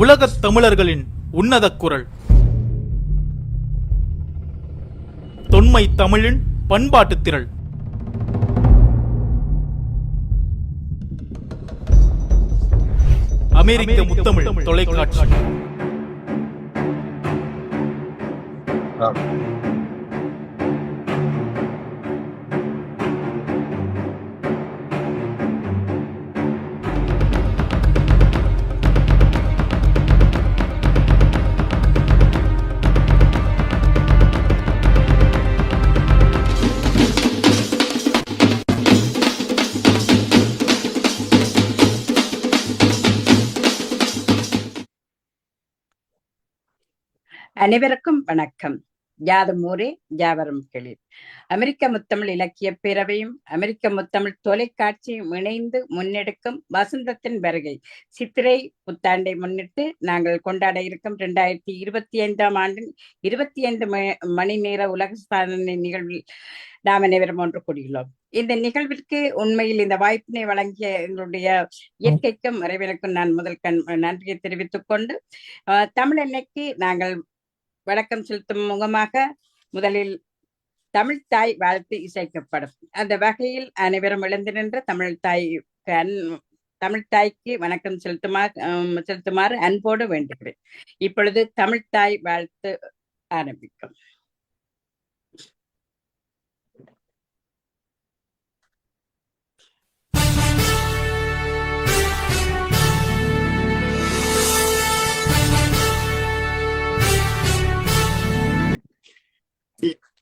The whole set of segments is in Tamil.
உலகத் தமிழர்களின் உன்னதக் குரல். தொன்மை தமிழின் பண்பாட்டுத் திரள். அமெரிக்க முத்தமிழ் தொலைக்காட்சி. அனைவருக்கும் வணக்கம். யாதும் ஊரே யாவரும் கேளீர். அமெரிக்க முத்தமிழ் இலக்கிய பேரவையும் அமெரிக்க முத்தமிழ் தொலைக்காட்சியும் இணைந்து முன்னெடுக்கும் வசந்தத்தின் வருகை சித்திரை புத்தாண்டை முன்னிட்டு நாங்கள் கொண்டாட இருக்கும் 2025ஆம் ஆண்டின் 25 மணி நேர உலக சாதனை நிகழ்வில் நாம் அனைவரும் ஒன்று கூடியுள்ளோம். இந்த நிகழ்விற்கு உண்மையில் இந்த வாய்ப்பினை வழங்கிய எங்களுடைய இயற்கைக்கும் இறைவனுக்கும் நான் முதல் நன்றியை தெரிவித்துக் கொண்டு தமிழன்னைக்கு நாங்கள் வணக்கம் செலுத்தும் முகமாக முதலில் தமிழ் தாய் வாழ்த்து இசைக்கப்படும். அந்த வகையில் அனைவரும் எழுந்து நின்று தமிழ் தாய்க்கு வணக்கம் செலுத்துமாறு அன்போடு வேண்டுகிறேன். இப்பொழுது தமிழ் தாய் வாழ்த்து ஆரம்பிக்கும்.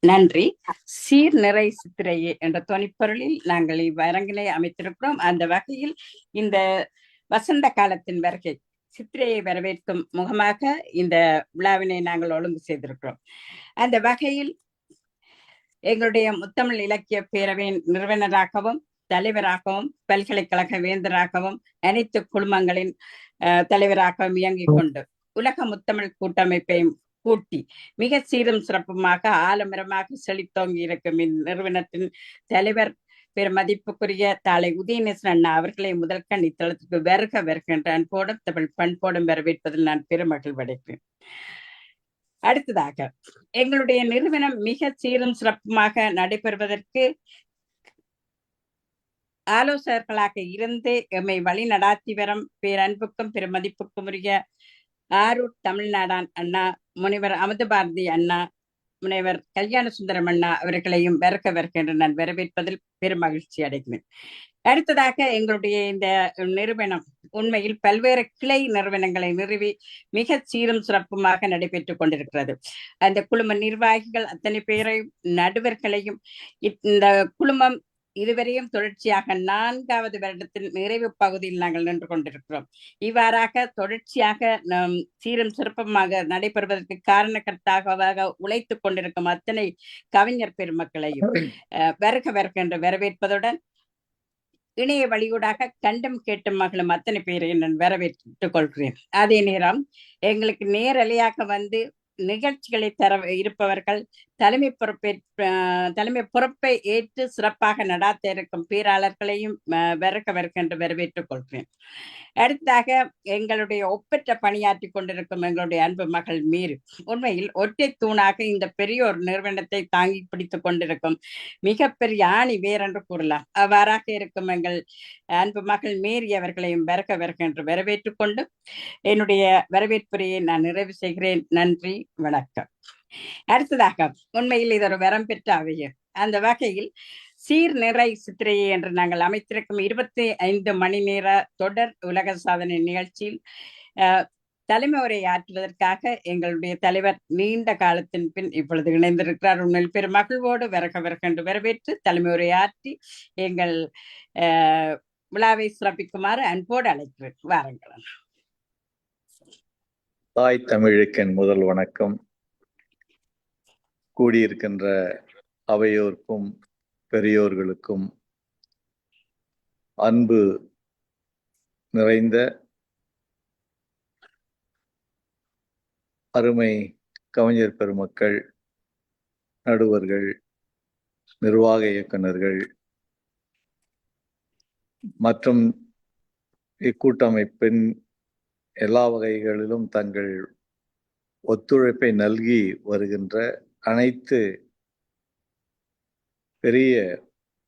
நன்றி. சீர் நிறை சித்திரையே என்ற தொனிப்பொருளில் நாங்கள் இவ்வரங்கினை அமைத்திருக்கிறோம். அந்த வகையில் இந்த வசந்த காலத்தின் வருகை சித்திரையை வரவேற்கும் முகமாக இந்த விழாவினை நாங்கள் ஒழுங்கு செய்திருக்கிறோம். அந்த வகையில் எங்களுடைய முத்தமிழ் இலக்கிய பேரவையின் நிறுவனராகவும் தலைவராகவும் பல்கலைக்கழக வேந்தராகவும் அனைத்து குழுமங்களின் தலைவராகவும் இயங்கிக் கொண்டு உலக முத்தமிழ் கூட்டமைப்பையும் கூட்டி மிக சீரும் சிறப்புமாக ஆலமரமாக செழித்தோங்கி இருக்கும் இந்நிறுவனத்தின் தலைவர் பெருமதிப்புக்குரிய தாளை உதயநேசன் அண்ணா அவர்களை முதல் கண் இத்தளத்துக்கு வருகின்ற அன்போடும் தமிழ் பண்போடும் வரவேற்பதில் நான் பெருமகிழ்வடைகிறேன். அடுத்ததாக எங்களுடைய நிறுவனம் மிக சீரும் சிறப்புமாக நடைபெறுவதற்கு ஆலோசகர்களாக இருந்து எம்மை வழி நடாத்தி வரும் பேரன்புக்கும் பெருமதிப்புக்கும் உரிய ஆரூர் தமிழ்நாடான் அண்ணா, முனைவர் அமுதபாரதி அண்ணா, முனைவர் கல்யாண சுந்தரம் அண்ணா அவர்களையும் வருகின்ற நான் வரவேற்பதில் பெரும் மகிழ்ச்சி அடைகிறேன். அடுத்ததாக எங்களுடைய இந்த நிறுவனம் உண்மையில் பல்வேறு கிளை நிறுவனங்களை நிறுவி மிக சீரும் சிறப்புமாக நடைபெற்றுக் கொண்டிருக்கிறது. அந்த குழும நிர்வாகிகள் அத்தனை பேரையும் நடுவர்களையும் இந்த குழுமம் இதுவரையும் தொடர்ச்சியாக 4வது வருடத்தின் நிறைவு பகுதியில் நாங்கள் நின்று கொண்டிருக்கிறோம். இவ்வாறாக தொடர்ச்சியாக சீரும் சிறப்பமாக நடைபெறுவதற்கு காரணக்கர்த்தாக உழைத்துக் கொண்டிருக்கும் அத்தனை கவிஞர் பெருமக்களையும் வருகின்ற வரவேற்பதுடன் இணைய வழியூடாக கண்டும் கேட்டும் மகளும் அத்தனை பேரையும் நான் வரவேற்றுக் கொள்கிறேன். அதே நேரம் எங்களுக்கு நேரலையாக வந்து நிகழ்ச்சிகளை தர இருப்பவர்கள் தலைமை பொறுப்பை ஏற்று சிறப்பாக நடாத்த இருக்கும் பேராளர்களையும் வருகின்ற வரவேற்றுக் கொள்கிறேன். அடுத்ததாக எங்களுடைய ஒப்பற்ற பணியாற்றி கொண்டிருக்கும் எங்களுடைய அன்பு மகள் மீறு உண்மையில் ஒற்றை தூணாக இந்த பெரிய ஒரு நிறுவனத்தை தாங்கி பிடித்துக் கொண்டிருக்கும் மிகப்பெரிய ஆணி வேறென்று கூறலாம். அவ்வாறாக இருக்கும் எங்கள் அன்பு மகள் மேரி அவர்களையும் வருகின்ற வரவேற்றுக் கொண்டு என்னுடைய வரவேற்புரையை நான் நிறைவு செய்கிறேன். நன்றி, வணக்கம். அடுத்ததாக உண்மையில் இது ஒரு வரம் பெற்ற அவைய அந்த வகையில் சீர் நிறை சித்திரையை என்று நாங்கள் அமைத்திருக்கும் 25 மணி நேர தொடர் உலக சாதனை நிகழ்ச்சியில் தலைமை உரை ஆற்றுவதற்காக எங்களுடைய தலைவர் நீண்ட காலத்தின் பின் இப்பொழுது இணைந்திருக்கிறார். உண்மையில் பெரும் மகிழ்வோடு வருகின்ற வரவேற்று தலைமை உரை ஆற்றி எங்கள் விழாவை சிறப்பிக்குமாறு அன்போடு அழைக்கிறேன். வாருங்கள். தாய் தமிழுக்கு முதல் வணக்கம். கூடியிருக்கின்ற அவையோருக்கும் பெரியோர்களுக்கும் அன்பு நிறைந்த அருமை கவிஞர் பெருமக்கள், நடுவர்கள், நிர்வாக இயக்குநர்கள், மற்றும் இக்கூட்டமைப்பின் எல்லா வகைகளிலும் தங்கள் ஒத்துழைப்பை நல்கி வருகின்ற அனைத்து பெரிய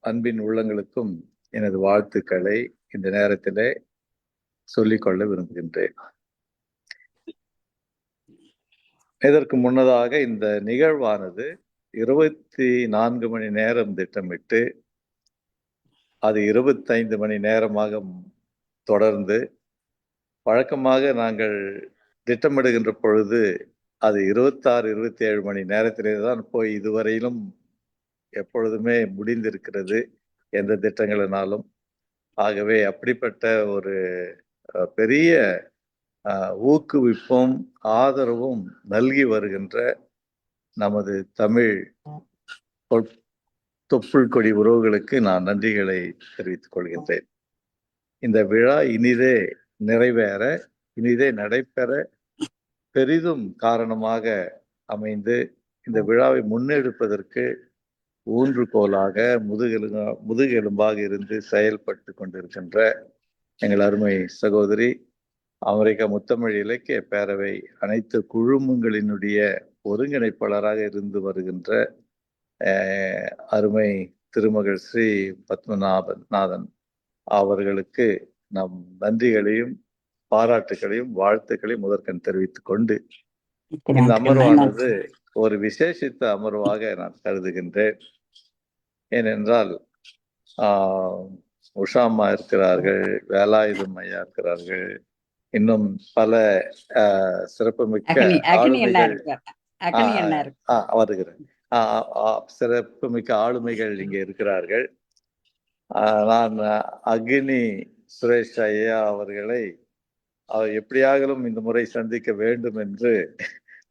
அன்பின் உள்ளங்களுக்கும் எனது வாழ்த்துக்களை இந்த நேரத்திலே சொல்லிக்கொள்ள விரும்புகின்றேன். இதற்கு முன்னதாக இந்த நிகழ்வானது 24 மணி நேரம் திட்டமிட்டு அது 25 மணி நேரமாக தொடர்ந்து, வழக்கமாக நாங்கள் திட்டமிடுகின்ற பொழுது அது 26, 27 மணி நேரத்திலே தான் போய் இதுவரையிலும் எப்பொழுதுமே முடிந்திருக்கிறது எந்த திட்டங்களினாலும். ஆகவே அப்படிப்பட்ட ஒரு பெரிய ஊக்குவிப்பும் ஆதரவும் நல்கி வருகின்ற நமது தமிழ் தொப்புள் கொடி உறவுகளுக்கு நான் நன்றிகளை தெரிவித்துக் கொள்கின்றேன். இந்த விழா இனிதே நிறைவேற, இனிதே நடைபெற பெரிதும் காரணமாக அமைந்து இந்த விழாவை முன்னெடுப்பதற்கு ஊன்றுகோலாக முதுகெலும்பாக இருந்து செயல்பட்டு கொண்டிருக்கின்ற எங்கள் அருமை சகோதரி அமெரிக்க முத்தமிழ் இலக்கிய பேரவை அனைத்து குழுமங்களினுடைய ஒருங்கிணைப்பாளராக இருந்து வருகின்ற அருமை திருமகள் ஸ்ரீ பத்மநாதன் அவர்களுக்கு நம் நன்றிகளையும் பாராட்டுகளையும் வாழ்த்துக்களையும் முதற்கண் தெரிவித்துக் கொண்டு இந்த அமர்வானது ஒரு விசேஷித்த அமர்வாக நான் கருதுகின்றேன். ஏனென்றால் உஷாம்மா இருக்கிறார்கள், வேலாயுதம் ஐயா இருக்கிறார்கள், இன்னும் பல சிறப்புமிக்க வருகிறேன் சிறப்புமிக்க ஆளுமைகள் இங்கே இருக்கிறார்கள். நான் அக்னி சுரேஷ் ஐயா அவர்களை எப்படியாகலும் இந்த முறை சந்திக்க வேண்டும் என்று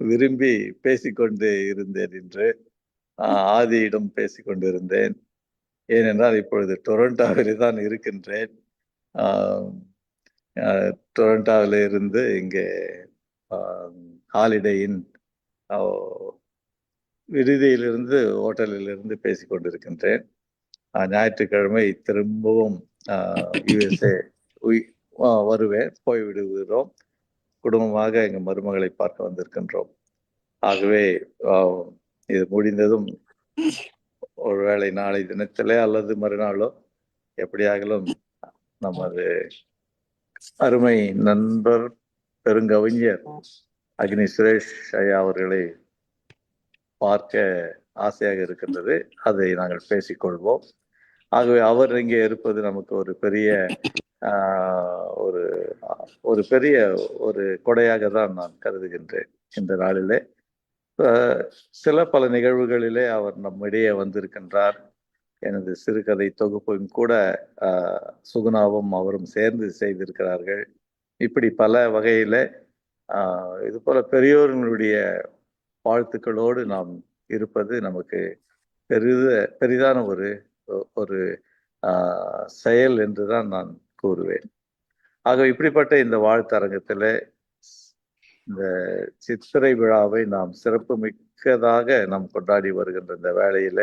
விரும்பி பேசிக்கொண்டு இருந்தேன் என்று ஆதியிடம் பேசிக்கொண்டிருந்தேன். ஏனென்றால் இப்பொழுது டொரண்டோவில் தான் இருக்கின்றேன். டொரண்டோவில் இருந்து இங்கே ஹாலிடேயின் விடுதியிலிருந்து ஹோட்டலிலிருந்து பேசிக்கொண்டிருக்கின்றேன். ஞாயிற்றுக்கிழமை திரும்பவும் USA வருவேன், போய்விடுகிறோம். குடும்பமாக எங்கள் மருமகளை பார்க்க வந்திருக்கின்றோம். ஆகவே இது முடிந்ததும் ஒருவேளை நாளை தினத்திலே அல்லது மறுநாளோ எப்படியாகலும் நமது அருமை நண்பர் பெருங்கவிஞர் அக்னி சுரேஷ் ஐயா அவர்களை பார்க்க ஆசையாக இருக்கின்றது. அதை நாங்கள் பேசிக்கொள்வோம். ஆகவே அவர் இங்கே இருப்பது நமக்கு ஒரு பெரிய ஒரு பெரிய ஒரு கொடையாக தான் நான் கருதுகின்றேன். இந்த நாளிலே பல நிகழ்வுகளிலே அவர் நம்மிடையே வந்திருக்கின்றார். எனது சிறுகதை தொகுப்பும் கூட சுகுணாவும் அவரும் சேர்ந்து செய்திருக்கிறார்கள். இப்படி பல வகையில இது போல பெரியோர்களுடைய வாழ்த்துக்களோடு நாம் இருப்பது நமக்கு பெரிதான ஒரு செயல் என்றுதான் நான் கூறுவேன். ஆக இப்படிப்பட்ட இந்த வாழ்த்தரங்கத்தில் இந்த சித்திரை விழாவை நாம் சிறப்பு மிக்கதாக நாம் கொண்டாடி வருகின்ற இந்த வேளையில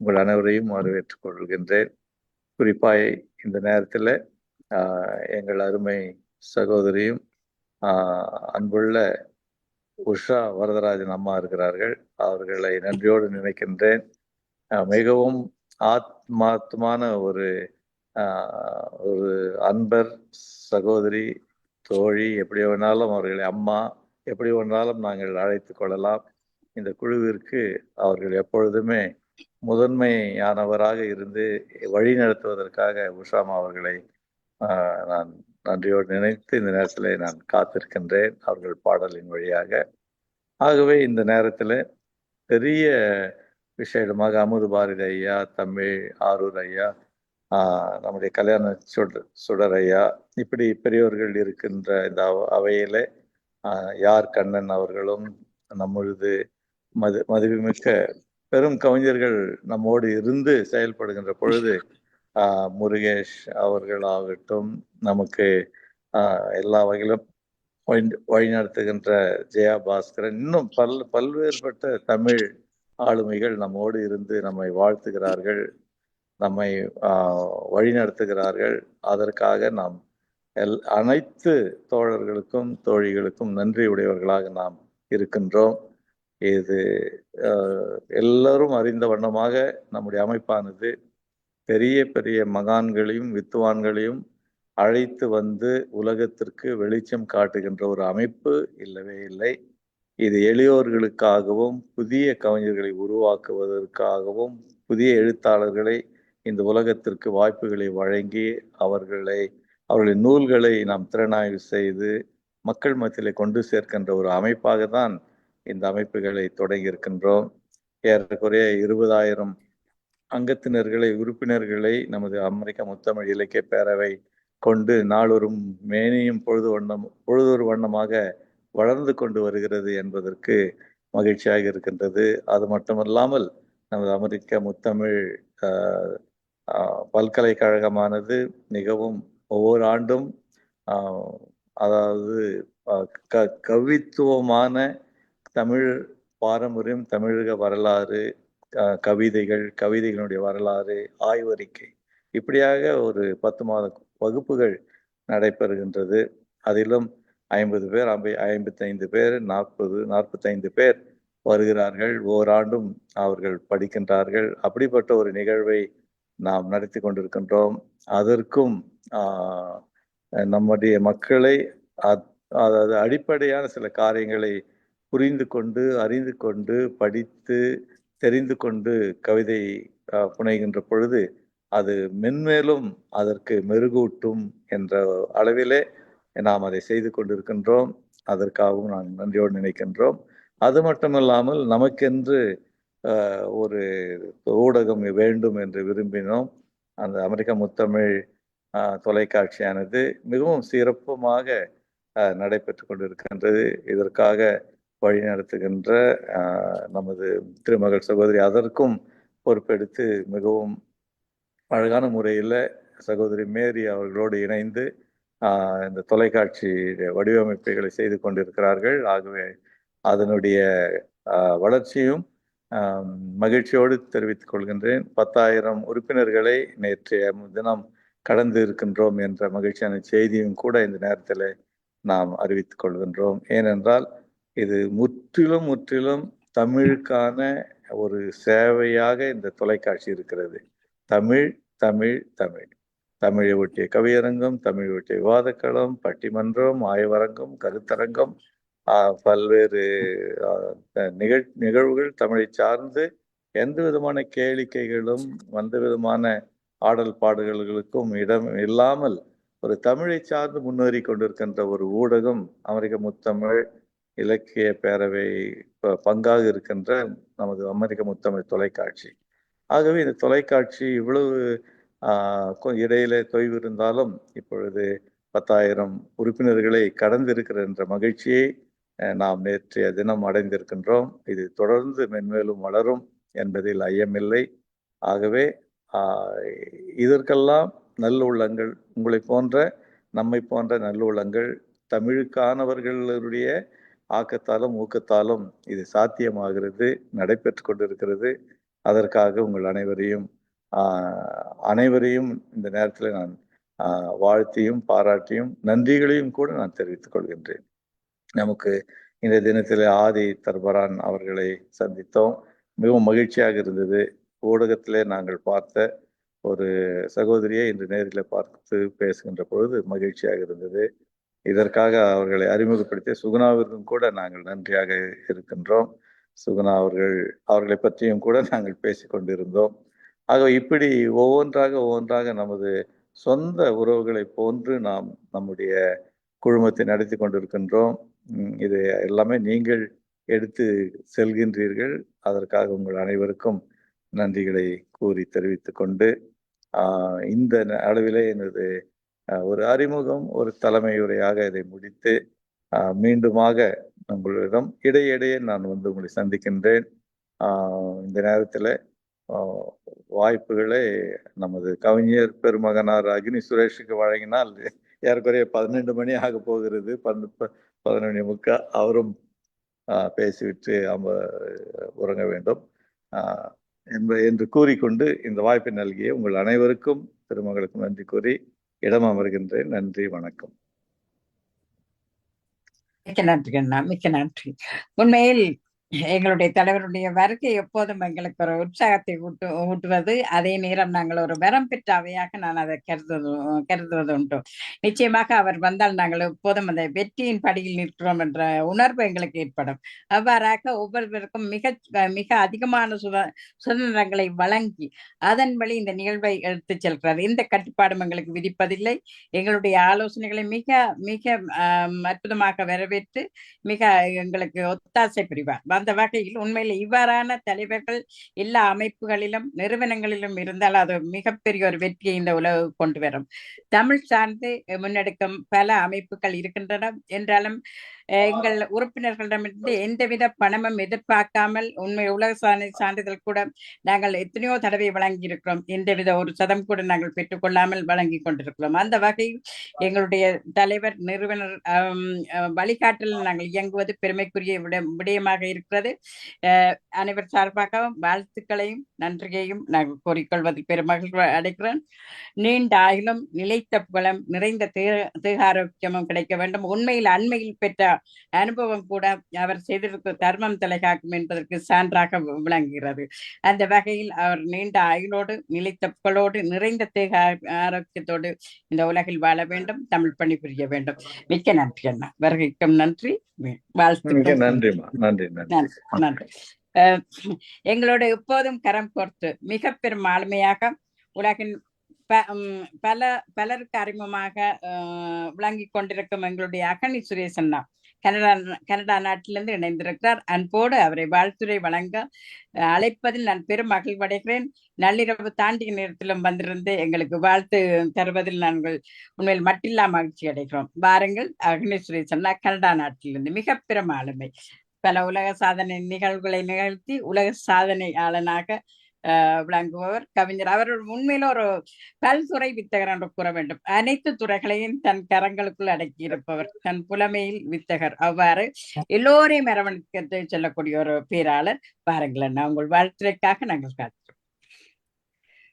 உங்கள் அனைவரையும் வரவேற்றுக் கொள்கின்றேன். குறிப்பாக இந்த நேரத்தில் எங்கள் அருமை சகோதரியும் அன்புள்ள உஷா வரதராஜன் அம்மா இருக்கிறார்கள். அவர்களை நன்றியோடு நினைக்கின்றேன். மிகவும் ஆத்மார்த்தமான ஒரு அன்பர், சகோதரி, தோழி, எப்படி வேணாலும் அவர்களை அம்மா எப்படி வேணாலும் நாங்கள் அழைத்து கொள்ளலாம். இந்த குழுவிற்கு அவர்கள் எப்பொழுதுமே முதன்மையானவராக இருந்து வழி நடத்துவதற்காக உஷாமா அவர்களை நான் நன்றியோடு நினைத்து இந்த நேரத்தில் நான் காத்திருக்கின்றேன் அவர்கள் பாடலின் வழியாக. ஆகவே இந்த நேரத்தில் பெரிய விசேடமாக அமுது பாரதி ஐயா, தமிழ் ஆரூர் ஐயா, நம்முடைய கல்யாண சுடர் ஐயா, இப்படி பெரியவர்கள் இருக்கின்ற இந்த அவையில யார் கண்ணன் அவர்களும் நம்மொழுது மதிப்புமிக்க பெரும் கவிஞர்கள் நம்மோடு இருந்து செயல்படுகின்ற பொழுது முருகேஷ் அவர்களாகட்டும், நமக்கு எல்லா வகையிலும் வழிநடத்துகின்ற ஜெயா பாஸ்கரன், இன்னும் பல்வேறுபட்ட தமிழ் ஆளுமைகள் நம்மோடு இருந்து நம்மை வாழ்த்துகிறார்கள். நம்மை வழிநடத்துகிறார்கள். அதற்காக நாம் அனைத்து தோழர்களுக்கும் தோழிகளுக்கும் நன்றி உடையவர்களாக நாம் இருக்கின்றோம். இது எல்லாரும் அறிந்த வண்ணமாக நம்முடைய அமைப்பானது பெரிய பெரிய மகான்களையும் வித்துவான்களையும் அழைத்து வந்து உலகத்திற்கு வெளிச்சம் காட்டுகின்ற ஒரு அமைப்பு இல்லவே இல்லை. இது எளியோர்களுக்காகவும் புதிய கவிஞர்களை உருவாக்குவதற்காகவும் புதிய எழுத்தாளர்களை இந்த உலகத்திற்கு வாய்ப்புகளை வழங்கி அவர்களின் நூல்களை நாம் திறனாய்வு செய்து மக்கள் மத்தியிலே கொண்டு சேர்க்கின்ற ஒரு அமைப்பாக தான் இந்த அமைப்புகளை தொடங்கி இருக்கின்றோம். ஏறக்குறைய 20,000 அங்கத்தினர்களை உறுப்பினர்களை நமது அமெரிக்க முத்தமிழ் இலக்கிய பேரவை கொண்டு நாளொரும் மேனியும் பொழுதொரு வண்ணமாக வளர்ந்து கொண்டு வருகிறது என்பதற்கு மகிழ்ச்சியாக இருக்கின்றது. அது மட்டுமல்லாமல் நமது அமெரிக்க முத்தமிழ் பல்கலைக்கழகமானது மிகவும் ஒவ்வொரு ஆண்டும் அதாவது கவித்துவமான தமிழ் பாரம்பரியம், தமிழக வரலாறு, கவிதைகளுடைய வரலாறு, ஆய்வறிக்கை இப்படியாக ஒரு 10 மாத வகுப்புகள் நடைபெறுகின்றது. அதிலும் 50 பேர் 55 பேர் 45 பேர் வருகிறார்கள். ஓராண்டும் அவர்கள் படிக்கின்றார்கள். அப்படிப்பட்ட ஒரு நிகழ்வை நாம் நடத்தி கொண்டிருக்கின்றோம். அதற்கும் நம்முடைய மக்களை அதாவது அடிப்படையான சில காரியங்களை புரிந்து கொண்டு அறிந்து கொண்டு படித்து தெரிந்து கொண்டு கவிதை புனைகின்ற பொழுது அது மென்மேலும் அதற்கு மெருகூட்டும் என்ற அளவிலே நாம் அதை செய்து கொண்டிருக்கின்றோம். அதற்காகவும் நான் நன்றியோடு நினைக்கின்றோம். அது மட்டுமல்லாமல் நமக்கென்று ஒரு ஊடகம் வேண்டும் என்று விரும்பினோம். அந்த அமெரிக்க முத்தமிழ் தொலைக்காட்சியானது மிகவும் சிறப்புமாக நடைபெற்று கொண்டிருக்கின்றது. இதற்காக வழிநடத்துகின்ற நமது திருமகள் சகோதரி அதற்கும் பொறுப்பெடுத்து மிகவும் அழகான முறையில் சகோதரி மேரி அவர்களோடு இணைந்து இந்த தொலைக்காட்சி வடிவமைப்புகளை செய்து கொண்டிருக்கிறார்கள். ஆகவே அதனுடைய வளர்ச்சியும் மகிழ்ச்சியோடு தெரிவித்துக் கொள்கின்றேன். 10,000 உறுப்பினர்களை நேற்றைய தினம் கடந்து இருக்கின்றோம் என்ற மகிழ்ச்சியான செய்தியும் கூட இந்த நேரத்தில் நாம் அறிவித்துக் கொள்கின்றோம். ஏனென்றால் இது முற்றிலும் தமிழுக்கான ஒரு சேவையாக இந்த தொலைக்காட்சி இருக்கிறது. தமிழ் தமிழ் தமிழ் தமிழை ஒட்டிய கவியரங்கம், தமிழை ஒட்டிய விவாதக்களம், பட்டிமன்றம், ஆய்வரங்கம், கருத்தரங்கம், பல்வேறு நிகழ்வுகள் தமிழை சார்ந்து எந்த விதமான கேளிக்கைகளும் எந்த விதமான ஆடல் பாடல்களுக்கும் இடம் இல்லாமல் ஒரு தமிழை சார்ந்து முன்னேறி கொண்டிருக்கின்ற ஒரு ஊடகம் அமெரிக்க முத்தமிழ் இலக்கிய பேரவை பங்காக இருக்கின்ற நமது அமெரிக்க முத்தமிழ் தொலைக்காட்சி. ஆகவே இந்த தொலைக்காட்சி இவ்வளவு இடையில தொய்வு இருந்தாலும் இப்பொழுது 10,000 உறுப்பினர்களை கடந்திருக்கிற என்ற மகிழ்ச்சியை நாம் நேற்றைய தினம் அடைந்திருக்கின்றோம். இது தொடர்ந்து மென்மேலும் வளரும் என்பதில் ஐயமில்லை. ஆகவே இதற்கெல்லாம் நல்லுள்ளங்கள், உங்களை போன்ற நம்மை போன்ற நல்லுள்ளங்கள், தமிழுக்கானவர்களுடைய ஆக்கத்தாலும் ஊக்கத்தாலும் இது சாத்தியமாகிறது, நடைபெற்று கொண்டிருக்கிறது. அதற்காக உங்கள் அனைவரையும் இந்த நேரத்தில் நான் வாழ்த்தியும் பாராட்டியும் நன்றிகளையும் கூட நான் தெரிவித்துக் கொள்கின்றேன். நமக்கு இந்த தினத்தில் ஆதி தர்பரான் அவர்களை சந்தித்தோம். மிகவும் மகிழ்ச்சியாக இருந்தது. ஊடகத்திலே நாங்கள் பார்த்த ஒரு சகோதரியை இன்று நேரில் பார்த்து பேசுகின்ற பொழுது மகிழ்ச்சியாக இருந்தது. இதற்காக அவர்களை அறிமுகப்படுத்திய சுகுணாவிற்கும் கூட நாங்கள் நன்றியாக இருக்கின்றோம். சுகுணா அவர்களை பற்றியும் கூட நாங்கள் பேசிக்கொண்டிருந்தோம். ஆக இப்படி ஒவ்வொன்றாக நமது சொந்த உறவுகளை போன்று நாம் நம்முடைய குழுமத்தை நடத்தி கொண்டிருக்கின்றோம். இது எல்லாமே நீங்கள் எடுத்து செல்கின்றீர்கள். அதற்காக உங்கள் அனைவருக்கும் நன்றிகளை கூறி தெரிவித்துக் கொண்டு இந்த அளவிலே எனது ஒரு அறிமுகம், ஒரு தலைமையுரையாக இதை முடித்து மீண்டுமாக உங்களிடம் இடையிடையே நான் உங்களை சந்திக்கின்றேன். இந்த நேரத்தில் வாய்ப்புகளை நமது கவிஞர் பெருமகனார் அக்னி சுரேஷுக்கு வழங்கினால் ஏறக்குறைய 12 மணி ஆக போகிறது. 11:45 அவரும் பேசிவிட்டு உறங்க வேண்டும். என்று கூறிக்கொண்டு இந்த வாய்ப்பை நல்கிய உங்கள் அனைவருக்கும் திருமகளுக்கும் நன்றி கூறி இடம் அமர்கின்றேன். நன்றி, வணக்கம். மிக்க நன்றி அண்ணா, மிக்க நன்றி. உண்மையில் எங்களுடைய தலைவருடைய வருகை எப்போதும் எங்களுக்கு ஒரு உற்சாகத்தை ஊட்டுவது. அதே நேரம் நாங்கள் ஒரு வரம் பெற்ற அவையாக நான் அதை கருதுவது உண்டு. நிச்சயமாக அவர் வந்தால் நாங்கள் எப்போதும் அந்த வெற்றியின் படியில் நிற்கிறோம் என்ற உணர்வு எங்களுக்கு ஏற்படும். அவ்வாறாக ஒவ்வொருவருக்கும் மிக மிக அதிகமான சுதந்திரங்களை வழங்கி அதன் வழி இந்த நிகழ்வை எடுத்துச் செல்கிறார். எந்த கட்டுப்பாடும் எங்களுக்கு விதிப்பதில்லை. எங்களுடைய ஆலோசனைகளை மிக மிக அற்புதமாக வரவேற்று மிக எங்களுக்கு ஒத்தாசை புரிவார். அந்த வகையில் உண்மையில் இவ்வாறான தலைவர்கள் எல்லா அமைப்புகளிலும் நிறுவனங்களிலும் இருந்தால் அது மிகப்பெரிய ஒரு வெற்றியை இந்த உலகு கொண்டு வரும். தமிழ் சார்ந்து முன்னெடுக்கும் பல அமைப்புகள் இருக்கின்றன என்றாலும் எங்கள் உறுப்பினர்களிடமிருந்து எந்தவித பணமும் எதிர்பார்க்காமல் உண்மை உலக சாதனை சான்றிதழ் கூட நாங்கள் எத்தனையோ தடவை வழங்கி இருக்கிறோம். எந்தவித ஒரு சதம் கூட நாங்கள் பெற்றுக்கொள்ளாமல் வழங்கி கொண்டிருக்கிறோம். அந்த வகையில் எங்களுடைய தலைவர் நிறுவனர் வழிகாட்டல் நாங்கள் இயங்குவது பெருமைக்குரிய விடயமாக இருக்கிறது. அனைவர் சார்பாகவும் வாழ்த்துக்களையும் நன்றியையும் நாங்கள் கூறிக்கொள்வதில் பெருமகிழ்வு அடைக்கிறேன். நீண்ட ஆயுளும் நிலைத்த புகழும் நிறைந்த தேகாரோக்கியமும் கிடைக்க வேண்டும். உண்மையில் அண்மையில் பெற்ற அனுபவம் கூட அவர் செய்திருக்க தர்மம் தலைகாக்கும் என்பதற்கு சான்றாக விளங்குகிறது. அந்த வகையில் அவர் நீண்ட ஆயுளோடு நிலைத்த புகழோடு நிறைந்த தேக ஆரோக்கியத்தோடு இந்த உலகில் வாழ வேண்டும், தமிழ் பணி புரிய வேண்டும். மிக்க நன்றி அண்ணா, வருகைக்கும் நன்றி, வாழ்த்துக்கள். நன்றி. நன்றி. எங்களோட எப்போதும் கரம் கோர்த்து மிக பெரும் ஆளுமையாக உலகின் பலருக்கு அறிமுகமாக விளங்கி கொண்டிருக்கும் எங்களுடைய அகனி சுரேஷ் அண்ணா கனடா நாட்டிலிருந்து இணைந்திருக்கிறார். அன்போடு அவரை வாழ்த்துரை வழங்க அழைப்பதில் நான் பெரும் மகிழ்வடைகிறேன். நள்ளிரவு தாண்டிய நேரத்திலும் வந்திருந்து எங்களுக்கு வாழ்த்து தருவதில் நாங்கள் உண்மையில் மட்டில்லா மகிழ்ச்சி அடைகிறோம். வாருங்கள். அகனி சுரேஷ் அண்ணா கனடா நாட்டிலிருந்து மிக பெரும் ஆளுமை, பல உலக சாதனை நிகழ்வுகளை நிகழ்த்தி உலக சாதனையாளனாக விளங்குபவர், கவிஞர். அவர் உண்மையில ஒரு பல்துறை வித்தகர் என்று கூற வேண்டும். அனைத்து துறைகளையும் தன் கரங்களுக்குள் அடக்கி இருப்பவர், தன் புலமையில் வித்தகர். அவ்வாறு எல்லோரையும் அரவணைத்து செல்லக்கூடிய ஒரு பேராளர். பாருங்கள் அண்ணா, உங்கள் வாழ்த்துறைக்காக நாங்கள் காத்துறோம்.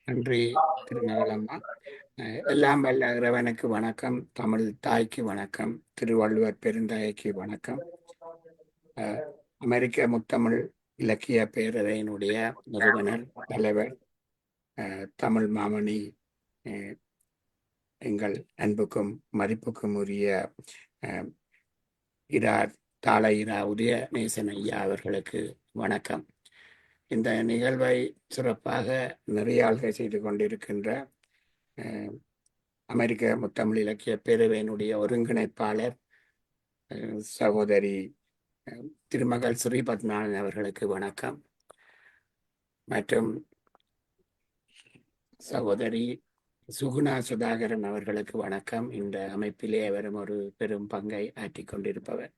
நன்றி திருமகளம்மா. எல்லாம் வல்ல இறைவனுக்கு வணக்கம், தமிழ் தாய்க்கு வணக்கம், திருவள்ளுவர் பெருந்தாய்க்கு வணக்கம். அமெரிக்க முத்தமிழ் இலக்கிய பேரவையினுடைய நிறுவனர், தலைவர், தமிழ் மாமணி, எங்கள் அன்புக்கும் மதிப்புக்கும் உரிய தாள இரா உதயநேசன் ஐயா அவர்களுக்கு வணக்கம். இந்த நிகழ்வை சிறப்பாக நிறையாள்கை செய்து கொண்டிருக்கின்ற அமெரிக்க முத்தமிழ் இலக்கிய பேரவையினுடைய ஒருங்கிணைப்பாளர் சகோதரி திருமகள் ஸ்ரீபத்மநாதன் அவர்களுக்கு வணக்கம். மற்றும் சகோதரி சுகுணா சுதாகரன் அவர்களுக்கு வணக்கம். இந்த அமைப்பிலே அவரும் ஒரு பெரும் பங்கை ஆற்றிக் கொண்டிருப்பவர்.